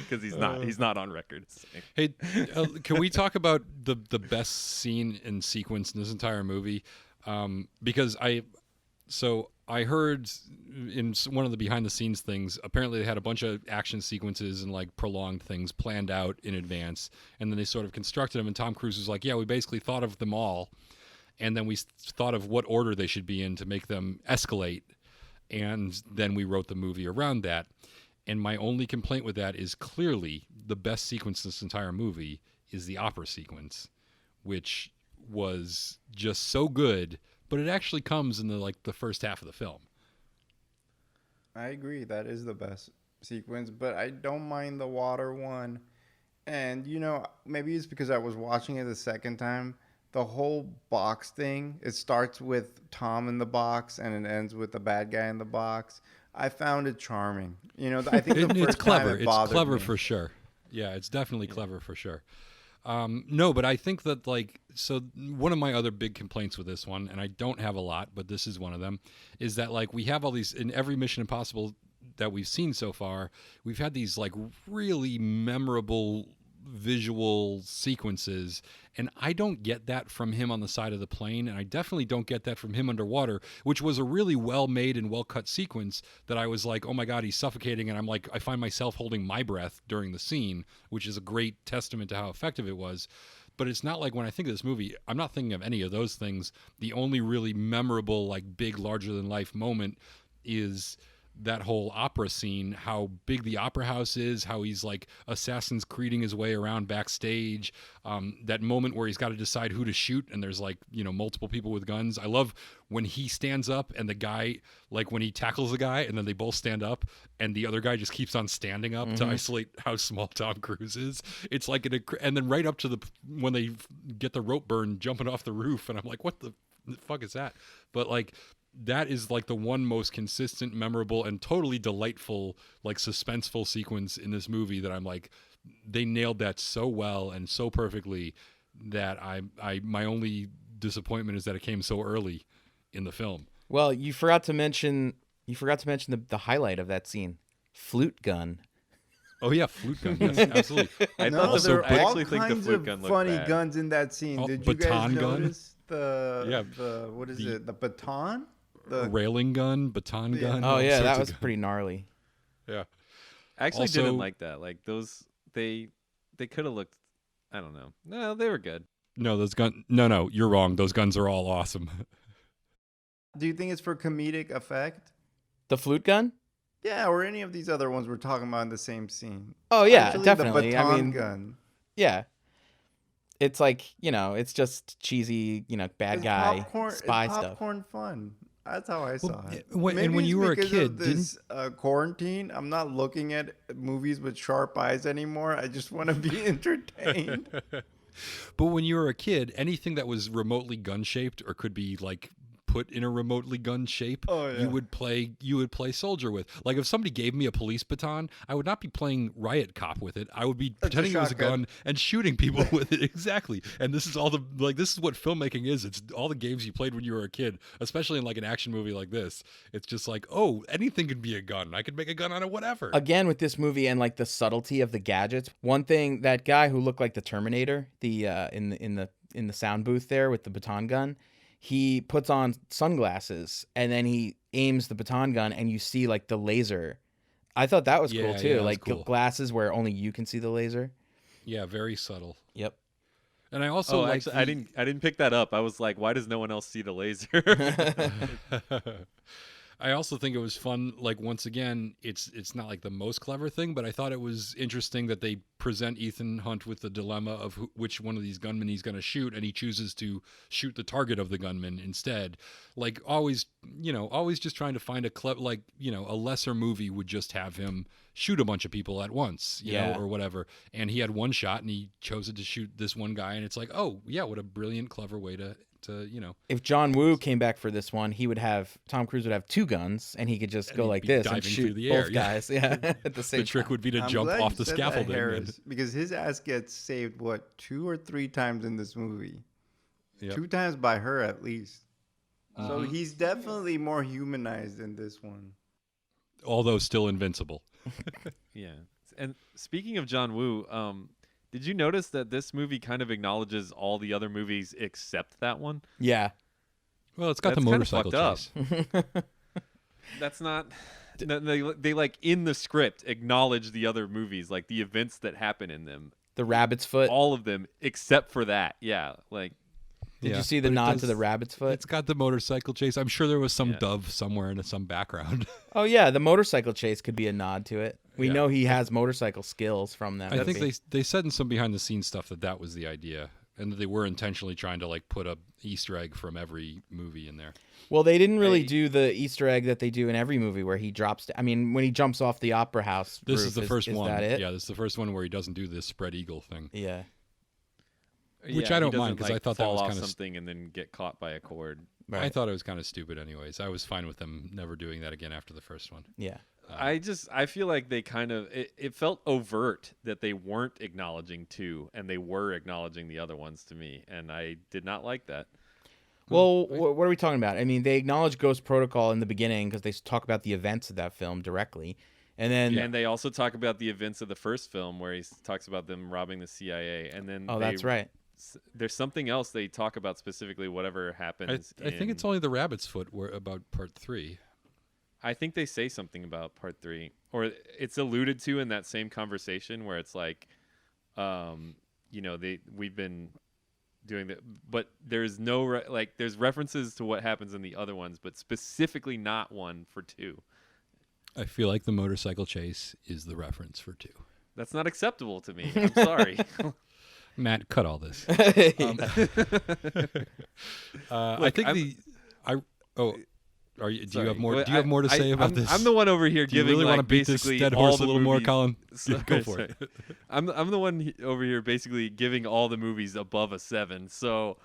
Because he's not on record. Hey, can we talk about the best scene and sequence in this entire movie? Because I heard in one of the behind the scenes things, apparently they had a bunch of action sequences and like prolonged things planned out in advance, and then they sort of constructed them. And Tom Cruise was like, "Yeah, we basically thought of them all, and then we thought of what order they should be in to make them escalate, and then we wrote the movie around that." And my only complaint with that is clearly the best sequence in this entire movie is the opera sequence, which was just so good, but it actually comes in the first half of the film. I agree. That is the best sequence, but I don't mind the water one. And, maybe it's because I was watching it the second time. The whole box thing, it starts with Tom in the box and it ends with the bad guy in the box. I found it charming. I think the It's first clever. time it It's bothered clever me. for sure. Yeah, it's definitely clever for sure. No, but I think that one of my other big complaints with this one, and I don't have a lot, but this is one of them, is that we have all these in every Mission Impossible that we've seen so far. We've had these really memorable visual sequences, and I don't get that from him on the side of the plane, and I definitely don't get that from him underwater, which was a really well made and well cut sequence that I was like, oh my god, he's suffocating, and I find myself holding my breath during the scene, which is a great testament to how effective it was. But it's not like when I think of this movie, I'm not thinking of any of those things. The only really memorable big larger than life moment is that whole opera scene, how big the opera house is, how he's Assassin's Creeding his way around backstage, that moment where he's got to decide who to shoot and there's multiple people with guns. I love when he stands up and the guy, when he tackles the guy and then they both stand up and the other guy just keeps on standing up to isolate how small Tom Cruise is. It's and then right up to when they get the rope burn jumping off the roof, and I'm like, what the fuck is that? But that is the one most consistent, memorable, and totally delightful, suspenseful sequence in this movie that I'm they nailed that so well and so perfectly that my only disappointment is that it came so early in the film. Well, you forgot to mention the highlight of that scene, flute gun. Oh yeah, flute gun. Yes, absolutely. I No, there are I all actually think the kinds flute of gun looked funny bad. guns in that scene. Oh, Did you guys baton gun? notice the Yeah. the baton? The Railing gun, baton gun. Oh all yeah, sorts that of was guns. pretty gnarly. Yeah. I actually Also- didn't like that. Those they could have looked. I don't know. No, they were good. No, those gun. No, you're wrong. Those guns are all awesome. Do you think it's for comedic effect? The flute gun? Yeah, or any of these other ones we're talking about in the same scene. Oh yeah, Especially definitely. The baton I mean, gun. yeah. It's it's just cheesy, bad It's guy popcorn, spy it's stuff. popcorn fun. That's how I saw it. and Maybe when it's you were a because kid, of this quarantine, I'm not looking at movies with sharp eyes anymore. I just want to be entertained. But when you were a kid, anything that was remotely gun shaped or could be put in a remotely gun shape, Oh, yeah. you would play soldier with. If somebody gave me a police baton, I would not be playing riot cop with it. I would be pretending it was a shotgun. gun and shooting people with it. Exactly. And this is all this is what filmmaking is. It's all the games you played when you were a kid, especially in an action movie like this. It's just oh, anything could be a gun. I could make a gun out of whatever. Again with this movie and the subtlety of the gadgets. One thing, that guy who looked like the Terminator, in the sound booth there with the baton gun, he puts on sunglasses and then he aims the baton gun and you see the laser. I thought that was cool Yeah, too. yeah, that's cool. Glasses where only you can see the laser. Yeah, very subtle. Yep. And I also Actually, I didn't pick that up. I was like, why does no one else see the laser? I also think it was fun. Like, once again, it's not like the most clever thing, but I thought it was interesting that they present Ethan Hunt with the dilemma of which one of these gunmen he's going to shoot, and he chooses to shoot the target of the gunman instead. Like, always just trying to find a a lesser movie would just have him shoot a bunch of people at once, you know, or whatever. And he had one shot, and he chose to shoot this one guy, and it's like, oh yeah, what a brilliant, clever way to. If John Woo came back for this one, Tom Cruise would have two guns, and he could just go like this and shoot both guys. Yeah, at the same time. The trick would be to jump off the scaffolding. Because his ass gets saved, 2 or 3 times in this movie? Yep. 2 times by her at least. So he's definitely more humanized in this one. Although still invincible. Yeah. And speaking of John Woo, did you notice that this movie kind of acknowledges all the other movies except that one? Yeah. Well, it's got the motorcycle chase. That's not. They like in the script acknowledge the other movies, like the events that happen in them. The rabbit's foot. All of them except for that. Yeah. Like. Did you see the nod to the rabbit's foot? It's got the motorcycle chase. I'm sure there was some dove somewhere in some background. Oh yeah, the motorcycle chase could be a nod to it. We know he has motorcycle skills from that. I think they said in some behind the scenes stuff that was the idea, and that they were intentionally trying to like put a Easter egg from every movie in there. Well, they didn't really do the Easter egg that they do in every movie where he drops. I mean, when he jumps off the opera house. This is the first one. Is that it? Yeah, this is the first one where he doesn't do this spread eagle thing. Yeah. Which I don't mind because I thought that was kind of something and then get caught by a cord. Right. I thought it was kind of stupid anyways. I was fine with them never doing that again after the first one. Yeah. I feel like they kind of it felt overt that they weren't acknowledging 2 and they were acknowledging the other ones to me, and I did not like that. Well, what are we talking about? I mean, they acknowledge Ghost Protocol in the beginning because they talk about the events of that film directly. And then and they also talk about the events of the first film where he talks about them robbing the CIA, and then that's right. There's something else they talk about specifically, whatever happens. I think it's only the rabbit's foot about part 3. I think they say something about part 3, or it's alluded to in that same conversation where it's like, we've been doing that, but there's no there's references to what happens in the other ones, but specifically not one for 2. I feel like the motorcycle chase is the reference for 2. That's not acceptable to me. I'm sorry. Matt, cut all this. Look, I think do you have more? Do you have more to say about this? I'm the one over here giving. You really want to beat this dead horse a little more, Colin? Go for it. I'm the one over here basically giving all the movies above a 7. So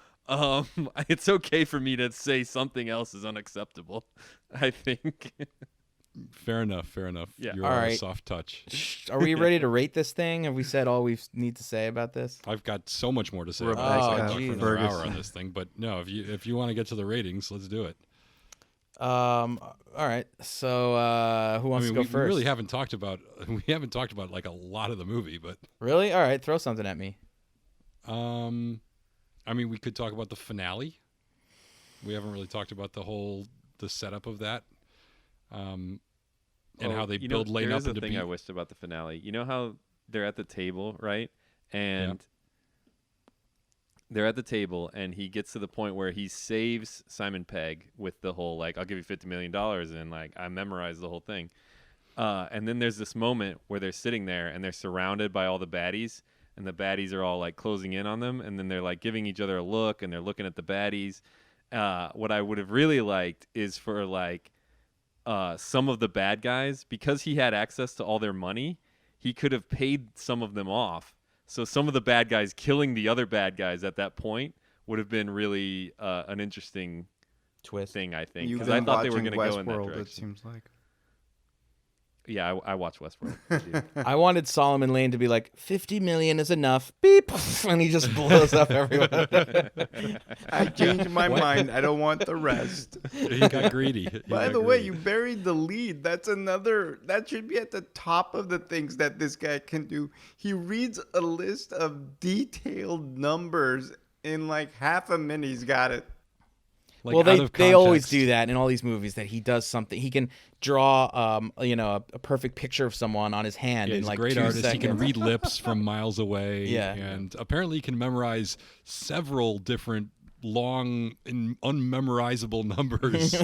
it's okay for me to say something else is unacceptable. I think. Fair enough. Yeah. You're a soft touch. Are we ready to rate this thing? Have we said all we need to say about this? I've got so much more to say about this. For another hour on this thing, but no, if you want to get to the ratings, let's do it. All right. So who wants to go first? We really haven't talked about like a lot of the movie, but really, all right, throw something at me. I mean, we could talk about the finale. We haven't really talked about the setup of that. And how they build Lane up into the thing I wished about the finale. You know how they're at the table, right? And they're at the table, and he gets to the point where he saves Simon Pegg with the whole, like, I'll give you $50 million, and, like, I memorized the whole thing. And then there's this moment where they're sitting there, and they're surrounded by all the baddies, and the baddies are all, like, closing in on them, and then they're, like, giving each other a look, and they're looking at the baddies. What I would have really liked is for, like, some of the bad guys, because he had access to all their money, he could have paid some of them off. So some of the bad guys killing the other bad guys at that point would have been really an interesting twist thing, I think, because I thought they were going to go in that direction. It seems like. Yeah, I watched Westworld. I wanted Solomon Lane to be like, 50 million is enough. Beep. And he just blows up everyone. I changed my mind. I don't want the rest. He got greedy. By the way, you buried the lead. That should be at the top of the things that this guy can do. He reads a list of detailed numbers in like half a minute. He's got it. Like, well, they always do that in all these movies, that he does something. He can draw, a perfect picture of someone on his hand in like 2 seconds. He's a great artist. He can read lips from miles away. Yeah. And apparently he can memorize several different long and unmemorizable numbers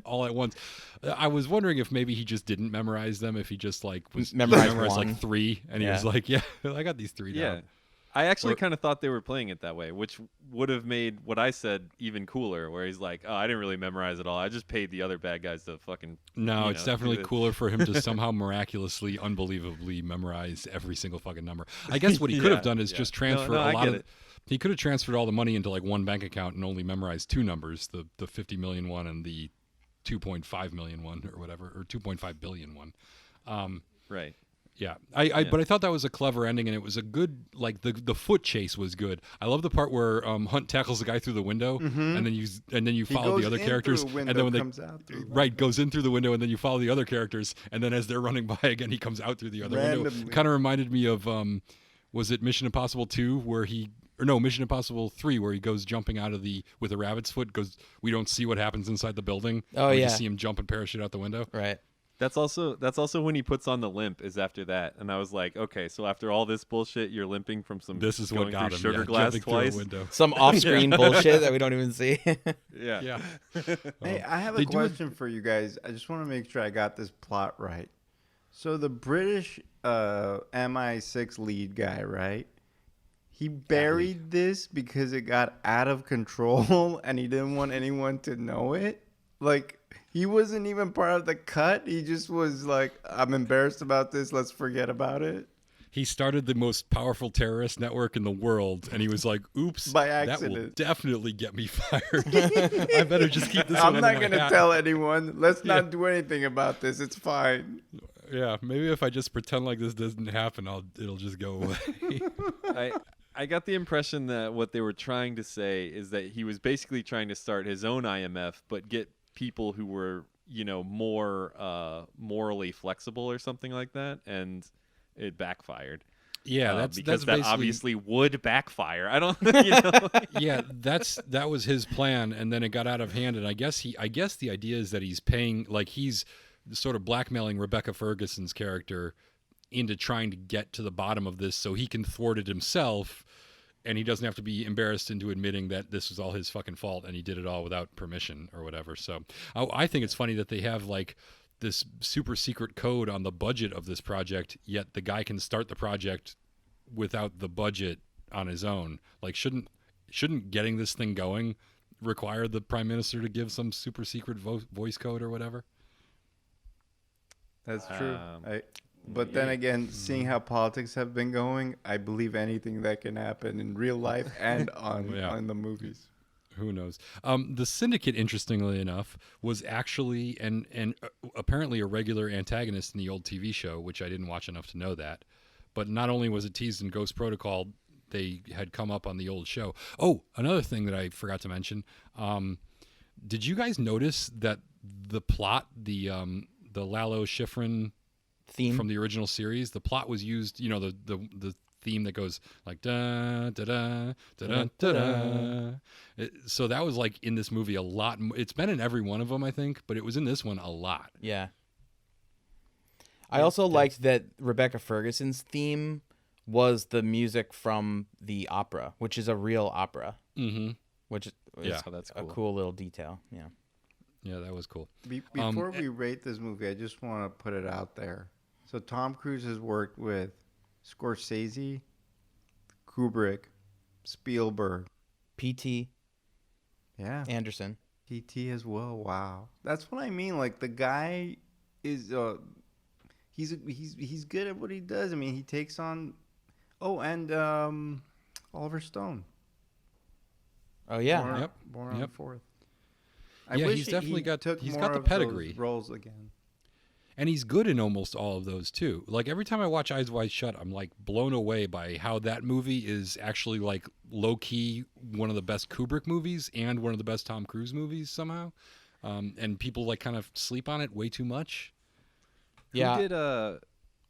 all at once. I was wondering if maybe he just didn't memorize them, if he just like was Memorized memorized one. like 3, and he was like, yeah, I got these 3 Yeah. down. I actually kind of thought they were playing it that way, which would have made what I said even cooler, where he's like, oh, I didn't really memorize it all. I just paid the other bad guys to fucking... No, it's definitely do this." cooler for him to somehow miraculously, unbelievably memorize every single fucking number. I guess what he could have done is just transfer No, a I lot get of... it. He could have transferred all the money into like one bank account and only memorized 2 numbers, the 50 million one and the 2.5 million one or whatever, or 2.5 billion one. Right. Yeah, but I thought that was a clever ending, and it was a good, like the foot chase was good. I love the part where Hunt tackles the guy through the window, and then you follow the other characters, and then when they goes in through the window, and then you follow the other characters, and then as they're running by again, he comes out through the other window. It kind of reminded me of was it Mission Impossible 2 where Mission Impossible 3 where he goes jumping out of with a rabbit's foot. We don't see what happens inside the building. Oh, we yeah. just see him jump and parachute out the window. Right. That's also when he puts on the limp is after that, and I was like, okay, so after all this bullshit, you're limping from some This is going what got through him. sugar Yeah, glass jumping twice. through a window. Some off-screen bullshit that we don't even see. Yeah. Yeah. Hey, I have They a do it- question for you guys. I just want to make sure I got this plot right. So the British MI6 lead guy, right? He buried this because it got out of control and he didn't want anyone to know it. Like, he wasn't even part of the cut. He just was like, I'm embarrassed about this. Let's forget about it. He started the most powerful terrorist network in the world, and he was like, oops, By that will accident. definitely get me fired. I better just keep this I'm one not under going my to hat. tell anyone. Let's Yeah. not do anything about this. It's fine. Yeah, maybe if I just pretend like this doesn't happen, it'll just go away. I got the impression that what they were trying to say is that he was basically trying to start his own IMF, but get people who were, more morally flexible or something like that, and it backfired. Yeah, because that's that basically, obviously would backfire. I don't, yeah, that was his plan, and then it got out of hand. And I guess the idea is that he's paying, like he's sort of blackmailing Rebecca Ferguson's character into trying to get to the bottom of this, so he can thwart it himself, and he doesn't have to be embarrassed into admitting that this was all his fucking fault and he did it all without permission or whatever. So I think it's funny that they have like this super secret code on the budget of this project, yet the guy can start the project without the budget on his own. Like, shouldn't getting this thing going require the prime minister to give some super secret voice code or whatever? That's true. But then again, seeing how politics have been going, I believe anything that can happen in real life and on the movies. Who knows? The Syndicate, interestingly enough, was actually and apparently a regular antagonist in the old TV show, which I didn't watch enough to know that. But not only was it teased in Ghost Protocol, they had come up on the old show. Oh, another thing that I forgot to mention. Did you guys notice that the plot, the Lalo Schifrin Theme from the original series, the plot was used, the theme that goes like da da da da da da da. So that was like in this movie a lot. It's been in every one of them, I think, but it was in this one a lot. Yeah. I also liked that Rebecca Ferguson's theme was the music from the opera, which is a real opera. Mm-hmm. Which is that's a cool. cool little detail. Yeah. Yeah, that was cool. Before we rate this movie, I just want to put it out there. So Tom Cruise has worked with Scorsese, Kubrick, Spielberg, P.T. yeah, Anderson. P.T. as well. Wow, that's what I mean. Like, the guy is he's good at what he does. I mean, he takes on Oliver Stone. Oh yeah. Yep. Born on the 4th. I Yeah, wish he's definitely got took he's more got the of those pedigree. roles again. And he's good in almost all of those too. Like every time I watch Eyes Wide Shut, I'm like blown away by how that movie is actually like low key one of the best Kubrick movies and one of the best Tom Cruise movies somehow. And people like kind of sleep on it way too much. Yeah.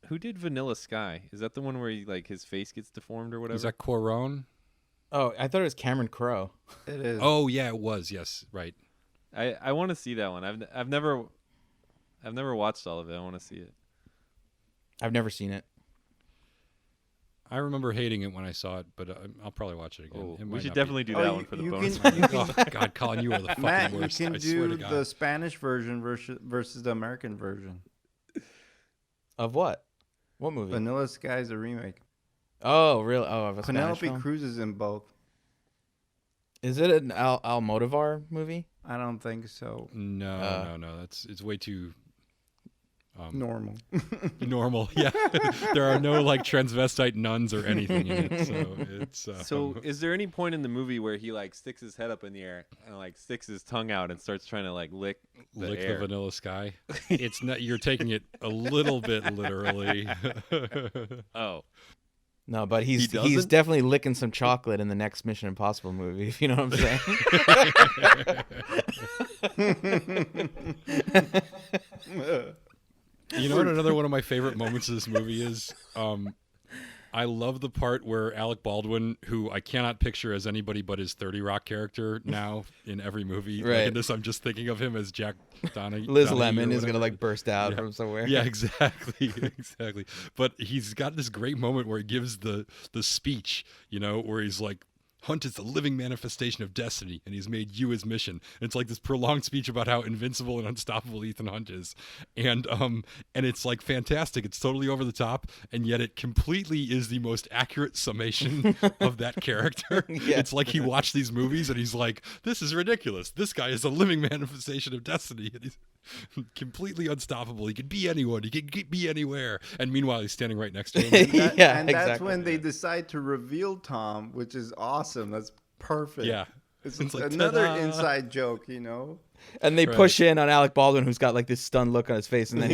Who did Vanilla Sky? Is that the one where he, like, his face gets deformed or whatever? Is that Cuarón? Oh, I thought it was Cameron Crowe. It is. Oh yeah, it was. Yes, right. I want to see that one. I've never watched all of it. I want to see it. I've never seen it. I remember hating it when I saw it, but I'll probably watch it again. Oh, It we might should not definitely do Oh, that you- one for the you bonus. can- round. Oh God, Colin, you are the fucking Matt, worst. you can I swear to do God. the Spanish version versus the American version. Of what? What movie? Vanilla Sky is a remake. Oh, really? Oh, of a Spanish Penelope film? Cruz is in both. Is it an Almodovar movie? I don't think so. No. It's way too Normal. normal. Yeah, there are no like transvestite nuns or anything in it. So it's. So, is there any point in the movie where he like sticks his head up in the air and like sticks his tongue out and starts trying to like lick the lick air? the vanilla sky? It's not. You're taking it a little bit literally. Oh, No, but He he's doesn't? definitely licking some chocolate in the next Mission Impossible movie, if you know what I'm saying. You know what another one of my favorite moments of this movie is? I love the part where Alec Baldwin, who I cannot picture as anybody but his 30 Rock character now in every movie. Like Right. in this, I'm just thinking of him as Jack Donaghy. Liz Donaghy or Lemon is gonna whatever. like burst out Yeah. from somewhere. Yeah, exactly, exactly. But he's got this great moment where he gives the speech, you know, where he's like, Hunt is the living manifestation of destiny, and he's made you his mission. And it's like this prolonged speech about how invincible and unstoppable Ethan Hunt is, and it's like fantastic. It's totally over the top, and yet it completely is the most accurate summation of that character. Yeah. It's like he watched these movies and he's like, "This is ridiculous. This guy is a living manifestation of destiny, and he's completely unstoppable. He could be anyone. He could be anywhere." And meanwhile, he's standing right next to him. Yeah, and that's exactly. when they decide to reveal Tom, which is awesome. That's perfect. Yeah. It's It's like, another ta-da. inside joke, you know? And they Right. push in on Alec Baldwin, who's got like this stunned look on his face, and then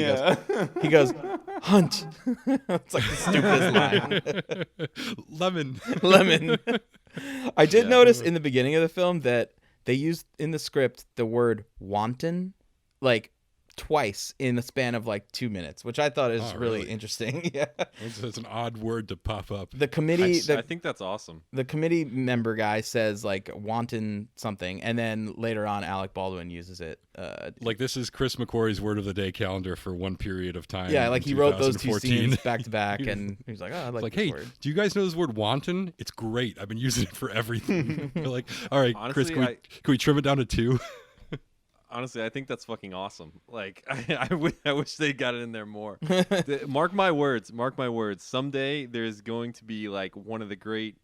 he goes, Hunt. It's like the stupidest line. Lemon. Lemon. I did notice in the beginning of the film that they used in the script the word wanton like twice in the span of like 2 minutes, which I thought is Oh, really really? interesting. Yeah. It's an odd word to pop up. The committee I think that's awesome. the committee member guy says like wanton something, and then later on Alec Baldwin uses it. Like this is Chris McQuarrie's word of the day calendar for one period of time. Yeah, like in he wrote those two 2014. scenes back to back, and he was like, "Oh, I like Like, this hey, word." do you guys know this word wanton? It's great. I've been using it for everything. They're like, all right, Chris, Honestly, can we trim it down to 2? Honestly, I think that's fucking awesome. Like, I wish they got it in there more. Mark my words. Mark my words. Someday there's going to be like one of the great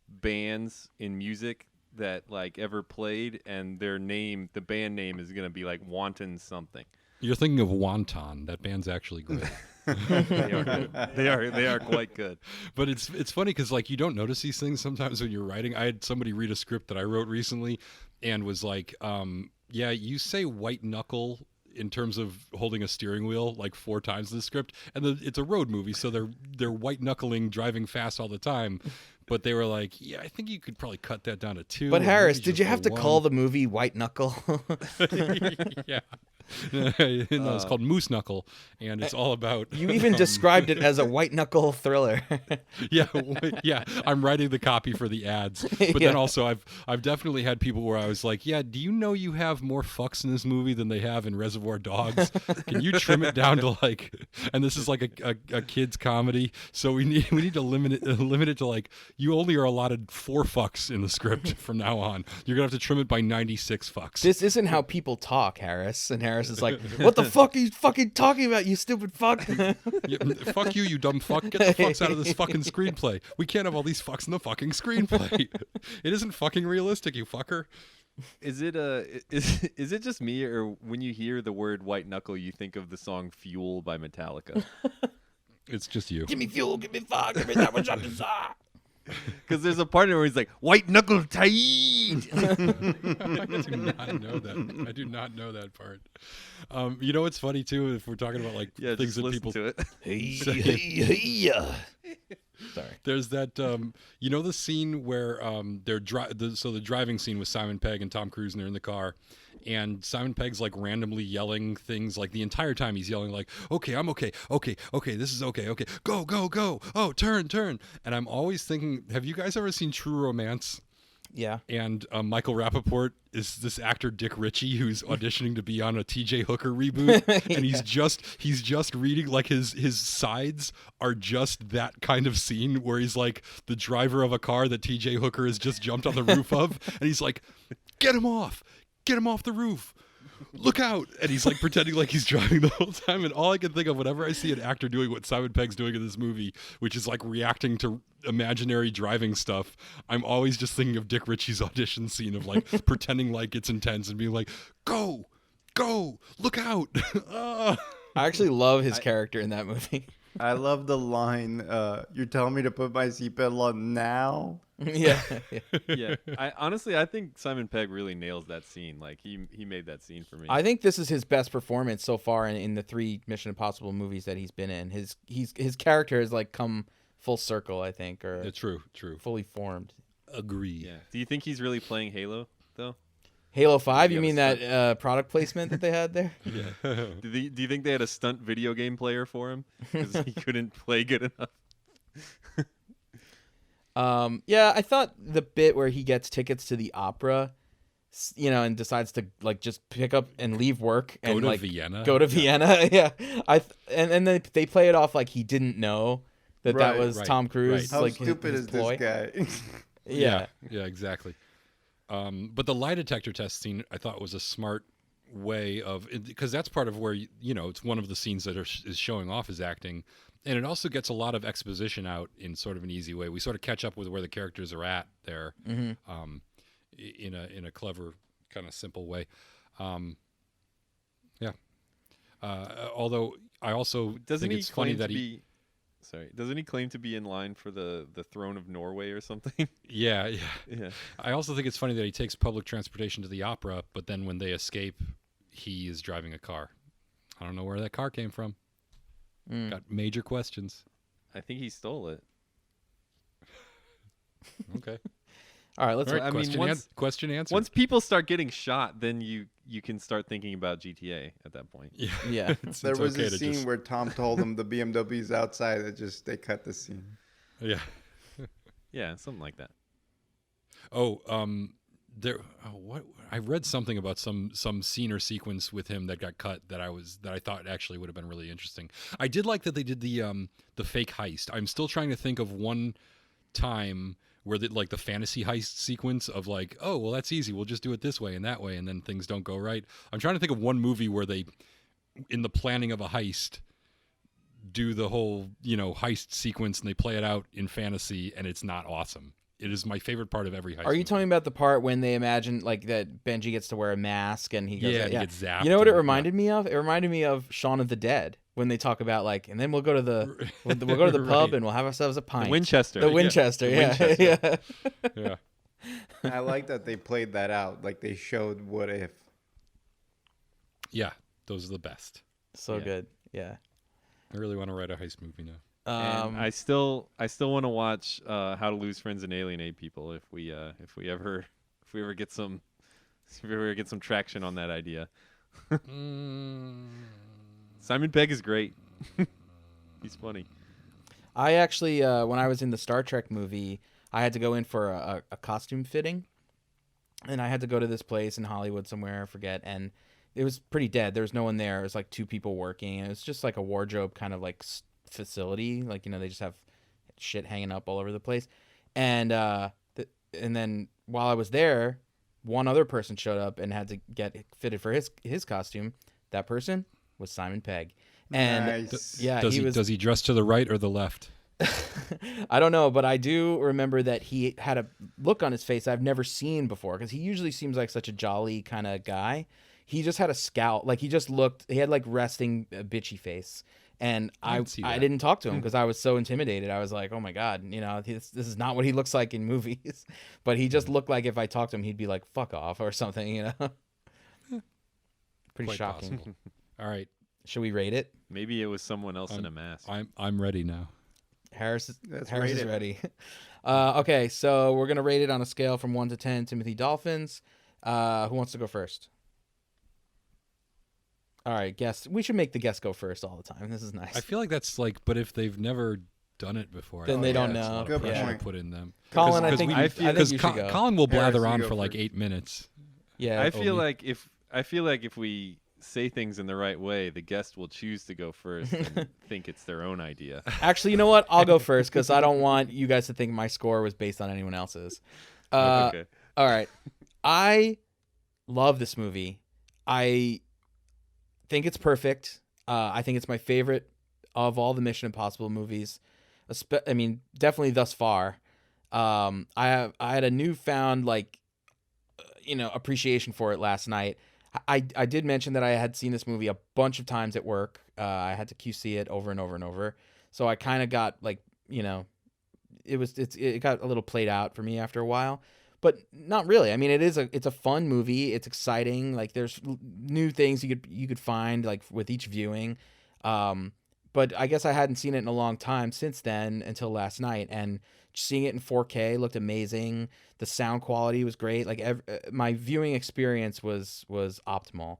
bands in music that like ever played, and their name, the band name, is gonna be like Wanton something. You're thinking of Wonton. That band's actually great. They are good. They are quite good. But it's funny because like you don't notice these things sometimes when you're writing. I had somebody read a script that I wrote recently and was like, yeah, you say white knuckle in terms of holding a steering wheel like 4 times in the script, and it's a road movie, so they're white knuckling, driving fast all the time. But they were like, yeah, I think you could probably cut that down to 2. But or Harris, maybe did just you have to 1. call the movie White Knuckle? Yeah. No, it's called Moose Knuckle, and it's all about. You even described it as a white knuckle thriller. Yeah, yeah. I'm writing the copy for the ads, but Yeah. then also I've definitely had people where I was like, yeah, do you know you have more fucks in this movie than they have in Reservoir Dogs? Can you trim it down to like? And this is like a kids comedy, so we need to limit it to like you only are allotted 4 fucks in the script from now on. You're gonna have to trim it by 96 fucks. This isn't how people talk, Harris. And Harris is like, "What the fuck are you fucking talking about, you stupid fuck?" Yeah, fuck you dumb fuck. Get the fucks out of this fucking screenplay. We can't have all these fucks in the fucking screenplay. It isn't fucking realistic, you fucker. Is it is it just me, or when you hear the word white knuckle, you think of the song "Fuel" by Metallica? It's just you. Give me fuel, give me fire, give me that which I desire. Because there's a part in where he's like white knuckle tight. I do not know that. I do not know that part. You know what's funny too? If we're talking about like Yeah, things just that listen people to it. Hey. Sorry. There's that, you know, the scene where they're the driving scene with Simon Pegg and Tom Cruise, and they're in the car, and Simon Pegg's like randomly yelling things like the entire time. He's yelling like, "Okay, I'm okay, okay, this is okay, go, oh, turn," and I'm always thinking, have you guys ever seen True Romance? Yeah. And Michael Rappaport is this actor Dick Ritchie who's auditioning to be on a T.J. Hooker reboot, and he's just reading like his sides are just that kind of scene where he's like the driver of a car that T.J. Hooker has just jumped on the roof of, and he's like, get him off the roof. Look out! And he's like pretending like he's driving the whole time. And all I can think of whenever I see an actor doing what Simon Pegg's doing in this movie, which is like reacting to imaginary driving stuff, I'm always just thinking of Dick Ritchie's audition scene of like pretending like it's intense and being like, go, look out. I actually love his character in that movie. I love the line, you're telling me to put my seatbelt on now? Yeah. Yeah. I think Simon Pegg really nails that scene. Like he made that scene for me. I think this is his best performance so far in the 3 Mission Impossible movies that he's been in. His character has like come full circle, I think, or True. fully formed. Agree. Yeah. Do you think he's really playing Halo though? Halo 5, you Yeah, mean that product placement that they had there? Yeah. Do you think they had a stunt video game player for him because he couldn't play good enough? Yeah, I thought the bit where he gets tickets to the opera, and decides to like just pick up and leave work and to like Vienna. Go to Vienna. Yeah, and then they play it off like he didn't know that Right, was right, Tom Cruise. right. How Like stupid his is ploy. this guy? Yeah. Yeah, exactly. But the lie detector test scene I thought was a smart way of, because that's part of where it's one of the scenes that is showing off his acting, and it also gets a lot of exposition out in sort of an easy way. We sort of catch up with where the characters are at there, in a clever kind of simple way. Yeah. Although I also Doesn't think he it's funny claim that to be? Sorry, doesn't he claim to be in line for the throne of Norway or something? Yeah. Yeah. I also think it's funny that he takes public transportation to the opera, but then when they escape, he is driving a car. I don't know where that car came from. Got major questions. I think he stole it. Okay. All right, let's. All right, I mean, question answered. Once people start getting shot, then you can start thinking about GTA at that point. Yeah. There it's was okay a to scene just- where Tom told him the BMW's outside. They cut the scene. Yeah. Yeah, something like that. Oh, there. Oh, what? I read something about some scene or sequence with him that got cut that I thought actually would have been really interesting. I did like that they did the fake heist. I'm still trying to think of one time where the fantasy heist sequence of like, oh well, that's easy. We'll just do it this way and that way, and then things don't go right. I'm trying to think of one movie where they, in the planning of a heist, do the whole heist sequence and they play it out in fantasy, and it's not awesome. It is my favorite part of every heist. Are you movie. talking about the part when they imagine like that Benji gets to wear a mask and he goes, Yeah, and he gets zapped You know what it and- reminded me of? It reminded me of Shaun of the Dead when they talk about like, and then we'll go to the we'll go to the pub Right. and we'll have ourselves a pint. The Winchester. The Winchester, The yeah. Winchester. Yeah. Yeah. I like that they played that out. Like they showed what if. Yeah, those are the best. So Yeah. good. Yeah. I really want to write a heist movie now. And I still want to watch How to Lose Friends and Alienate People if we ever get some traction on that idea. Simon Pegg is great. He's funny. I actually, when I was in the Star Trek movie, I had to go in for a costume fitting, and I had to go to this place in Hollywood somewhere, I forget, and it was pretty dead. There was no one there. It was like 2 people working. It was just like a wardrobe kind of like facility. Like, they just have shit hanging up all over the place. And then while I was there, one other person showed up and had to get fitted for his costume. That person was Simon Pegg. And Nice. yeah, Does he dress to the right or the left? I don't know, but I do remember that he had a look on his face I've never seen before, because he usually seems like such a jolly kind of guy. He just had a scowl. Like he had like resting bitchy face. And I can see that. didn't talk to him because I was so intimidated. I was like, oh my God, this is not what he looks like in movies. But he just looked like if I talked to him, he'd be like, fuck off or something, Pretty Quite shocking. possible. All right, Should we rate it? Maybe it was someone else in a mask. I'm ready now. Harris is rate it. ready. Okay, so we're going to rate it on a scale from 1 to 10 Timothy Dolphins. Who wants to go first? All right, guest. We should make the guest go first all the time. This is nice. I feel like that's like, but if they've never done it before. Then I they think don't that's a know. lot Good of pressure point. to put in them. Colin, I 'Cause think we- you, I think Because you should go. Colin will blather Harris, on you for go like first. 8 minutes. Yeah, I feel me. like if we say things in the right way, the guest will choose to go first and think it's their own idea. actually, you know what? I'll go first because I don't want you guys to think my score was based on anyone else's. Okay. All right. I love this movie. I think it's perfect. I think it's my favorite of all the Mission Impossible movies. I mean, definitely thus far. I had a newfound appreciation for it last night. I did mention that I had seen this movie a bunch of times at work. I had to QC it over and over and over. So I kind of got it got a little played out for me after a while, but not really. I mean, it's a fun movie. It's exciting. Like there's new things you could find like with each viewing. But I guess I hadn't seen it in a long time since then until last night, and seeing it in 4K looked amazing. The sound quality was great. Like my viewing experience was optimal.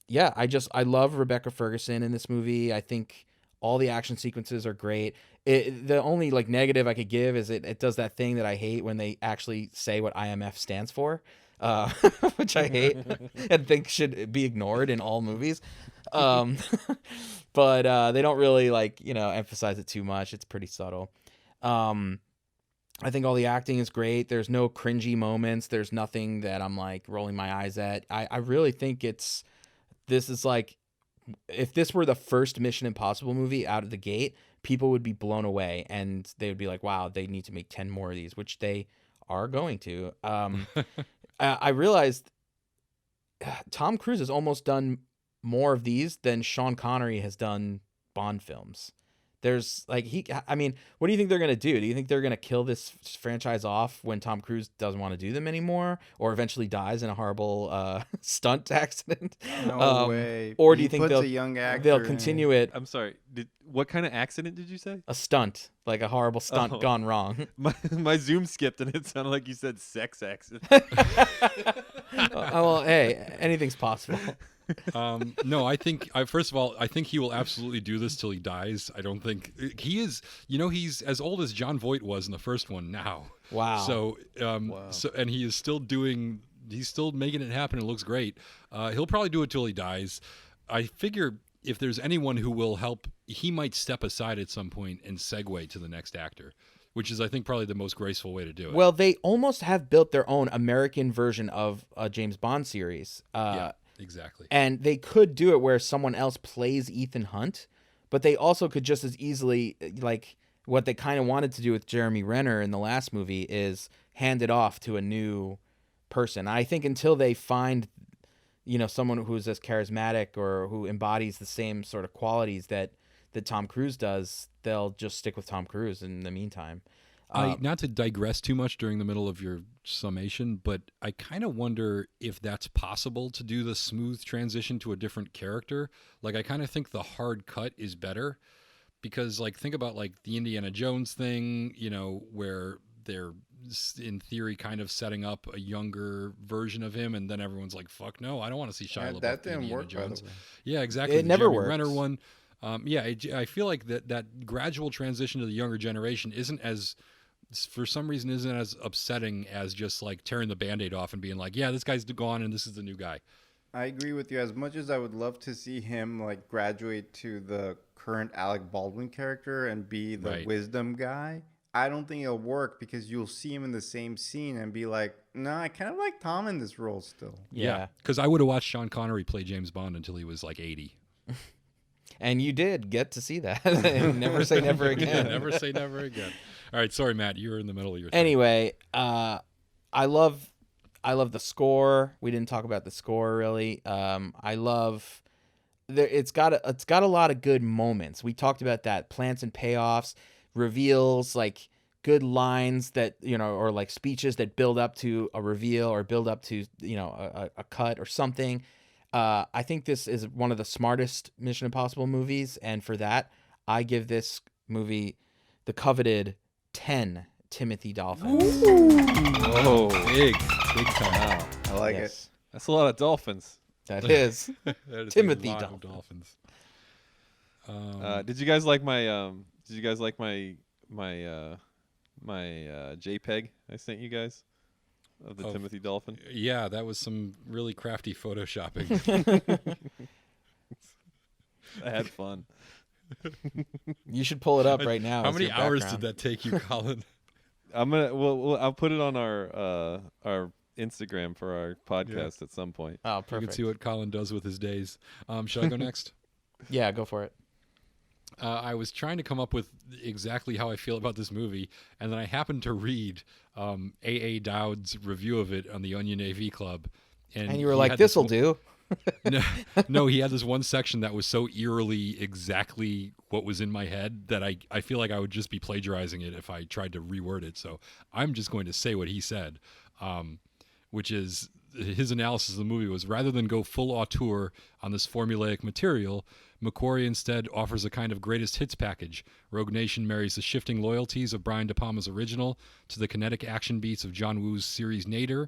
Yeah, I love Rebecca Ferguson in this movie. I think all the action sequences are great. The only negative I could give is it does that thing that I hate when they actually say what IMF stands for, which I hate and think should be ignored in all movies. But they don't really emphasize it too much. It's pretty subtle. I think all the acting is great. There's no cringy moments. There's nothing that I'm rolling my eyes at. I really think this is if this were the first Mission Impossible movie out of the gate, people would be blown away and they would be like, wow, they need to make 10 more of these, which they are going to. I realized Tom Cruise has almost done more of these than Sean Connery has done Bond films. There's what do you think they're going to do? Do you think they're going to kill this franchise off when Tom Cruise doesn't want to do them anymore or eventually dies in a horrible stunt accident? No way. Or do you He think puts a young actor they'll in. continue it? I'm sorry. What kind of accident did you say? A stunt, like a horrible stunt gone wrong. My Zoom skipped and it sounded like you said sex accident. Well, hey, anything's possible. No, I think first of all, I think he will absolutely do this till he dies. I don't think he is. He's as old as John Voight was in the first one now. Wow. So, and he is still doing. He's still making it happen. It looks great. He'll probably do it till he dies. I figure if there's anyone who will help, he might step aside at some point and segue to the next actor, which is, I think, probably the most graceful way to do it. Well, they almost have built their own American version of a James Bond series. Yeah, exactly. And they could do it where someone else plays Ethan Hunt, but they also could just as easily, what they kind of wanted to do with Jeremy Renner in the last movie is hand it off to a new person. I think until they find, someone who's as charismatic or who embodies the same sort of qualities that Tom Cruise does, they'll just stick with Tom Cruise in the meantime. Not to digress too much during the middle of your summation, but I kind of wonder if that's possible to do the smooth transition to a different character. I kind of think the hard cut is better because, think about the Indiana Jones thing, where they're in theory kind of setting up a younger version of him, and then everyone's like, "Fuck no, I don't want to see Shia LaBeouf." That didn't Indiana work, Jones. by the way. Yeah, exactly. It The never Jeremy works. Renner one. I feel like that gradual transition to the younger generation isn't as upsetting as just tearing the Band-Aid off and being like, yeah, this guy's gone and this is the new guy. I agree with you. As much as I would love to see him graduate to the current Alec Baldwin character and be the Right. wisdom guy, I don't think it'll work because you'll see him in the same scene and be like, no, I kind of like Tom in this role still. Yeah. Because I would have watched Sean Connery play James Bond until he was 80. And you did get to see that. Never say never Yeah, again. never say never again. All right, sorry, Matt, you were in the middle of your thing. Anyway, I love the score. We didn't talk about the score really. I love it's got a lot of good moments. We talked about that, plants and payoffs, reveals, good lines that or speeches that build up to a reveal or build up to a cut or something. I think this is one of the smartest Mission Impossible movies, and for that, I give this movie the coveted 10 Timothy Dolphins. Whoa. Big time. Wow. I like Yes, That's a lot of dolphins. that is. That is Timothy a lot of Dolphins. Dolphins. Did you guys like my Did you guys like my JPEG I sent you guys of the Timothy Dolphin? Yeah, that was some really crafty photoshopping. I had fun. You should pull it up right now. How as many your hours background. did that take you, Colin? I'll put it on our Instagram for our podcast at some point. Oh, You perfect. can see what Colin does with his days. Shall I go next? Yeah, go for it. I was trying to come up with exactly how I feel about this movie, and then I happened to read A.A. Dowd's review of it on the Onion AV Club. And you were he like, had this'll one- do. No, he had this one section that was so eerily exactly what was in my head that I feel like I would just be plagiarizing it if I tried to reword it. So I'm just going to say what he said, which is his analysis of the movie was rather than go full auteur on this formulaic material, McQuarrie instead offers a kind of greatest hits package. Rogue Nation marries the shifting loyalties of Brian De Palma's original to the kinetic action beats of John Woo's series Nader,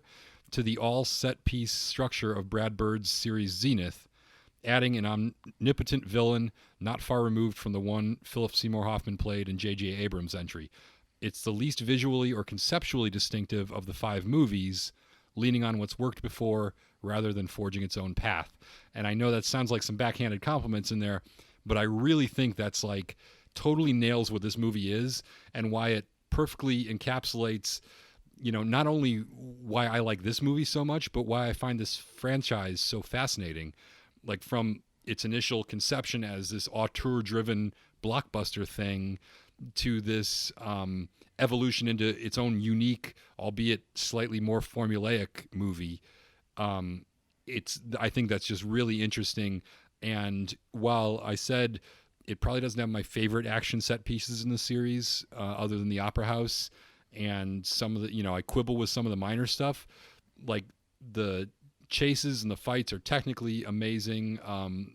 to the all-set-piece structure of Brad Bird's series Zenith, adding an omnipotent villain not far removed from the one Philip Seymour Hoffman played in J.J. Abrams' entry. It's the least visually or conceptually distinctive of the 5 movies, leaning on what's worked before rather than forging its own path. And I know that sounds like some backhanded compliments in there, but I really think that's like totally nails what this movie is and why it perfectly encapsulates, you know, not only why I like this movie so much, but why I find this franchise so fascinating. Like from its initial conception as this auteur-driven blockbuster thing to this evolution into its own unique, albeit slightly more formulaic movie. I think that's just really interesting. And while I said it probably doesn't have my favorite action set pieces in the series, other than the Opera House, and some of the, you know, I quibble with some of the minor stuff, like the chases and the fights are technically amazing.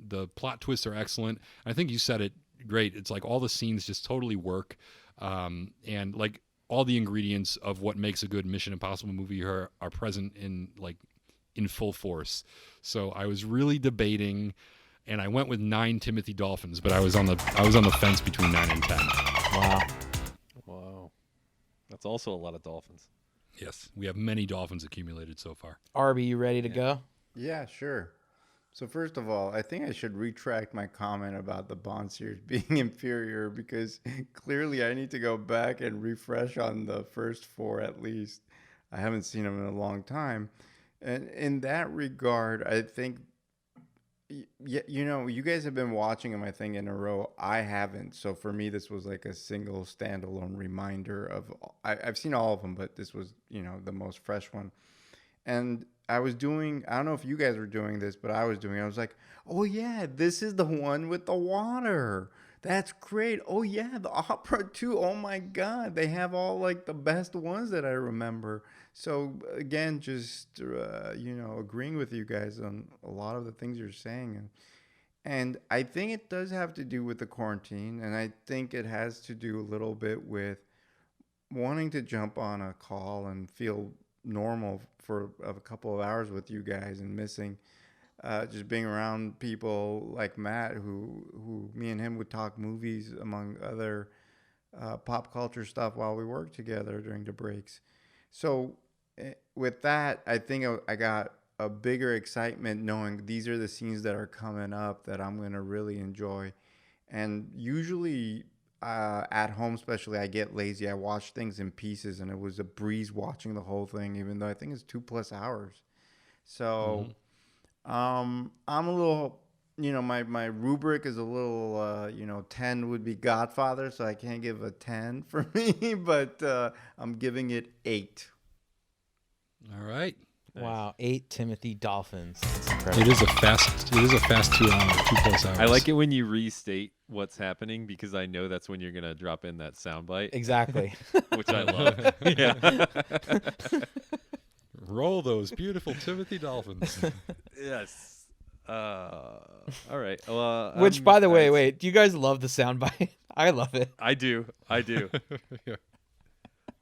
The plot twists are excellent. I think you said it great. It's like all the scenes just totally work. And like all the ingredients of what makes a good Mission Impossible movie are present in full force. So I was really debating, and I went with 9 Timothy Dolphins, but I was on the fence between 9 and 10. Wow. That's also a lot of dolphins. Yes, we have many dolphins accumulated so far. Arby, you ready to go? Yeah, sure. So first of all, I think I should retract my comment about the Bond series being inferior because clearly I need to go back and refresh on the first 4 at least. I haven't seen them in a long time. And in that regard, I think, you know, you guys have been watching them, I think, in a row. I haven't. So for me, this was like a single standalone reminder of, I've seen all of them, but this was, you know, the most fresh one. And I was doing, I don't know if you guys were doing this, but I was like, oh yeah, this is the one with the water. That's great. Oh yeah, the opera too. Oh my God. They have all like the best ones that I remember. So again, just, you know, agreeing with you guys on a lot of the things you're saying. And I think it does have to do with the quarantine. And I think it has to do a little bit with wanting to jump on a call and feel normal for a couple of hours with you guys and missing just being around people like Matt who me and him would talk movies among other pop culture stuff while we worked together during the breaks. So with that, I think I got a bigger excitement knowing these are the scenes that are coming up that I'm going to really enjoy. And usually at home especially, I get lazy. I watch things in pieces, and it was a breeze watching the whole thing, even though I think it's 2+ hours. So I'm a little, you know, my rubric is a little, you know, 10 would be Godfather, so I can't give a 10 for me, but I'm giving it 8. All right. Wow, 8 Timothy Dolphins. That's incredible. It is a fast 2 hours, 2+ hours. I like it when you restate what's happening because I know that's when you're going to drop in that soundbite, Exactly. which I love. Yeah. Roll those beautiful Timothy Dolphins. Yes. All right. Well, Which, by the way, wait, do you guys love the soundbite? I love it. I do. Yeah.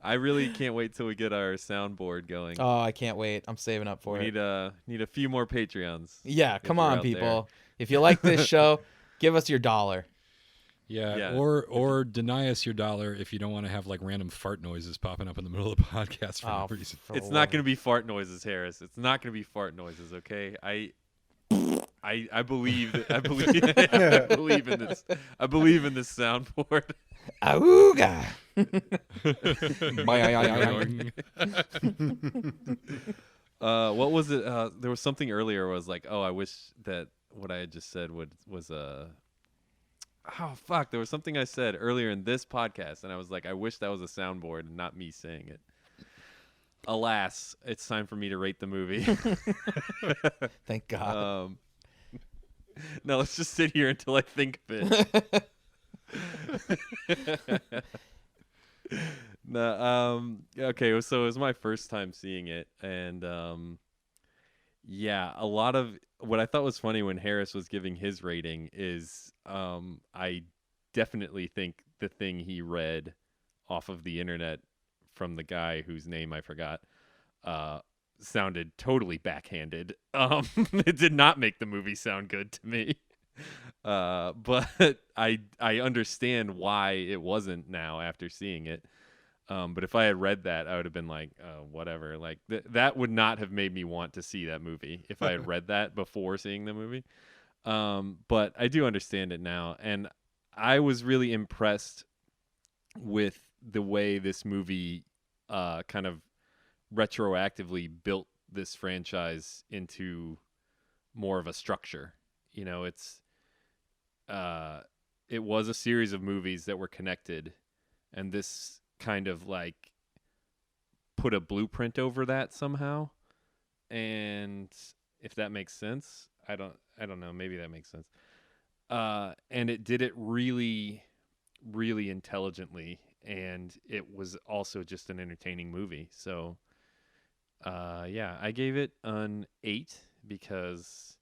I really can't wait till we get our soundboard going. Oh, I can't wait. I'm saving up for We it. need a few more Patreons. Yeah, if come we're on, out people. If you like this show, give us your $1. Yeah, or deny us your dollar if you don't want to have like random fart noises popping up in the middle of the podcast for no reason. It's not going to be fart noises, Harris. It's not going to be fart noises, okay? I believe I believe in this. I believe in this soundboard. Auga. What was it? There was something earlier where I was like, oh, I wish that what I had just said was oh fuck, there was something I said earlier in this podcast and I was like, I wish that was a soundboard and not me saying it. Alas, it's time for me to rate the movie. Thank God. No, let's just sit here until I think of it. No, okay, so it was my first time seeing it, and yeah, a lot of what I thought was funny when Harris was giving his rating is I definitely think the thing he read off of the internet from the guy whose name I forgot sounded totally backhanded. It did not make the movie sound good to me. But I understand why it wasn't now after seeing it. But if I had read that, I would have been like, whatever. Like that would not have made me want to see that movie if I had read that before seeing the movie. But I do understand it now, and I was really impressed with the way this movie kind of retroactively built this franchise into more of a structure. You know, it was a series of movies that were connected, and this kind of like put a blueprint over that somehow. And if that makes sense, I don't know, maybe that makes sense. And it did it really, really intelligently, and it was also just an entertaining movie. So yeah, I gave it an 8 because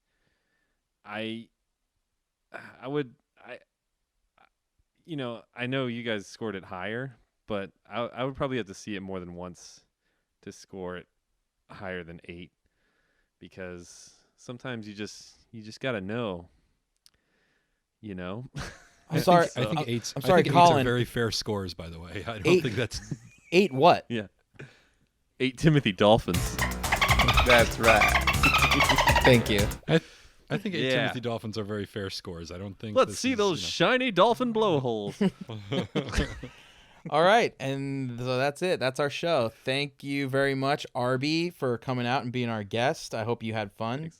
I know you guys scored it higher, but I would probably have to see it more than once to score it higher than 8, because sometimes you just gotta know, you know. I'm sorry. I think eights. I'm sorry, I think Colin. Eights are very fair scores, by the way. I don't Eight- think that's 8 what? Yeah, 8 Timothy Dolphins. That's right. Thank you. I think 8 Yeah. Timothy Dolphins are very fair scores. I don't think. Let's this see is, those shiny dolphin blowholes. All right, and so that's it. That's our show. Thank you very much, Arbi, for coming out and being our guest. I hope you had fun.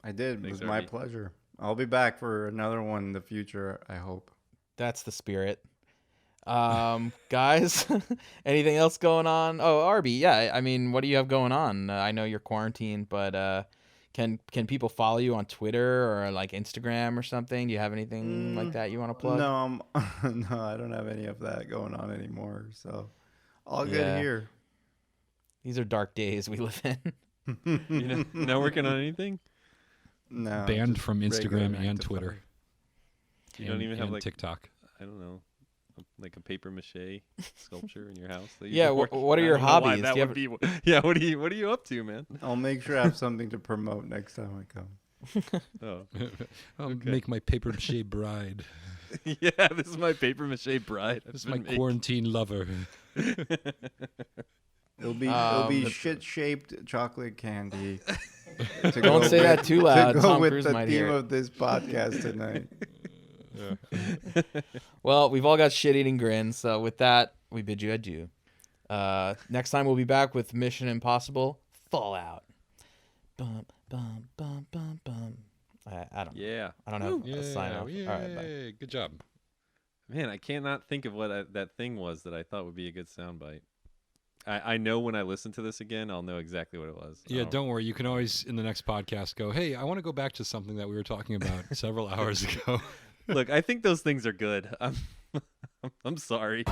I did. It Thanks, was my Arby. pleasure. I'll be back for another one in the future, I hope. That's the spirit. Guys, anything else going on? Oh, Arbi, yeah. I mean, what do you have going on? I know you're quarantined, but can people follow you on Twitter or like Instagram or something? Do you have anything like that you want to plug? No, no, I don't have any of that going on anymore. So all good Yeah. here. These are dark days we live in. You know, not working on anything. No, banned just from regular Instagram 9 to and 5. Twitter. You don't even have and like TikTok. I don't know, like a paper mache sculpture in your house. That Yeah, you're working- what are I your don't know why hobbies? that Do you would be. Yeah, what are you up to, man? I'll make sure I have something to promote next time I come. Oh, I'll make my paper mache bride. yeah, this is my paper mache bride. This is my quarantine lover. It'll be shit-shaped chocolate candy. Don't say that too loud. To go Tom with Cruise the might theme hear it. of this podcast tonight. Well, we've all got shit-eating grins, so with that, we bid you adieu. Next time we'll be back with Mission Impossible Fallout. Bum, bum, bum, bum, bum. I don't know. Yeah, I don't have a sign off. Yay, All right, bye. good job. man, I cannot think of what that thing was that I thought would be a good soundbite. I know when I listen to this again, I'll know exactly what it was. Yeah, don't worry. You can always, in the next podcast, go, hey, I want to go back to something that we were talking about several hours ago. Look, I think those things are good. I'm sorry.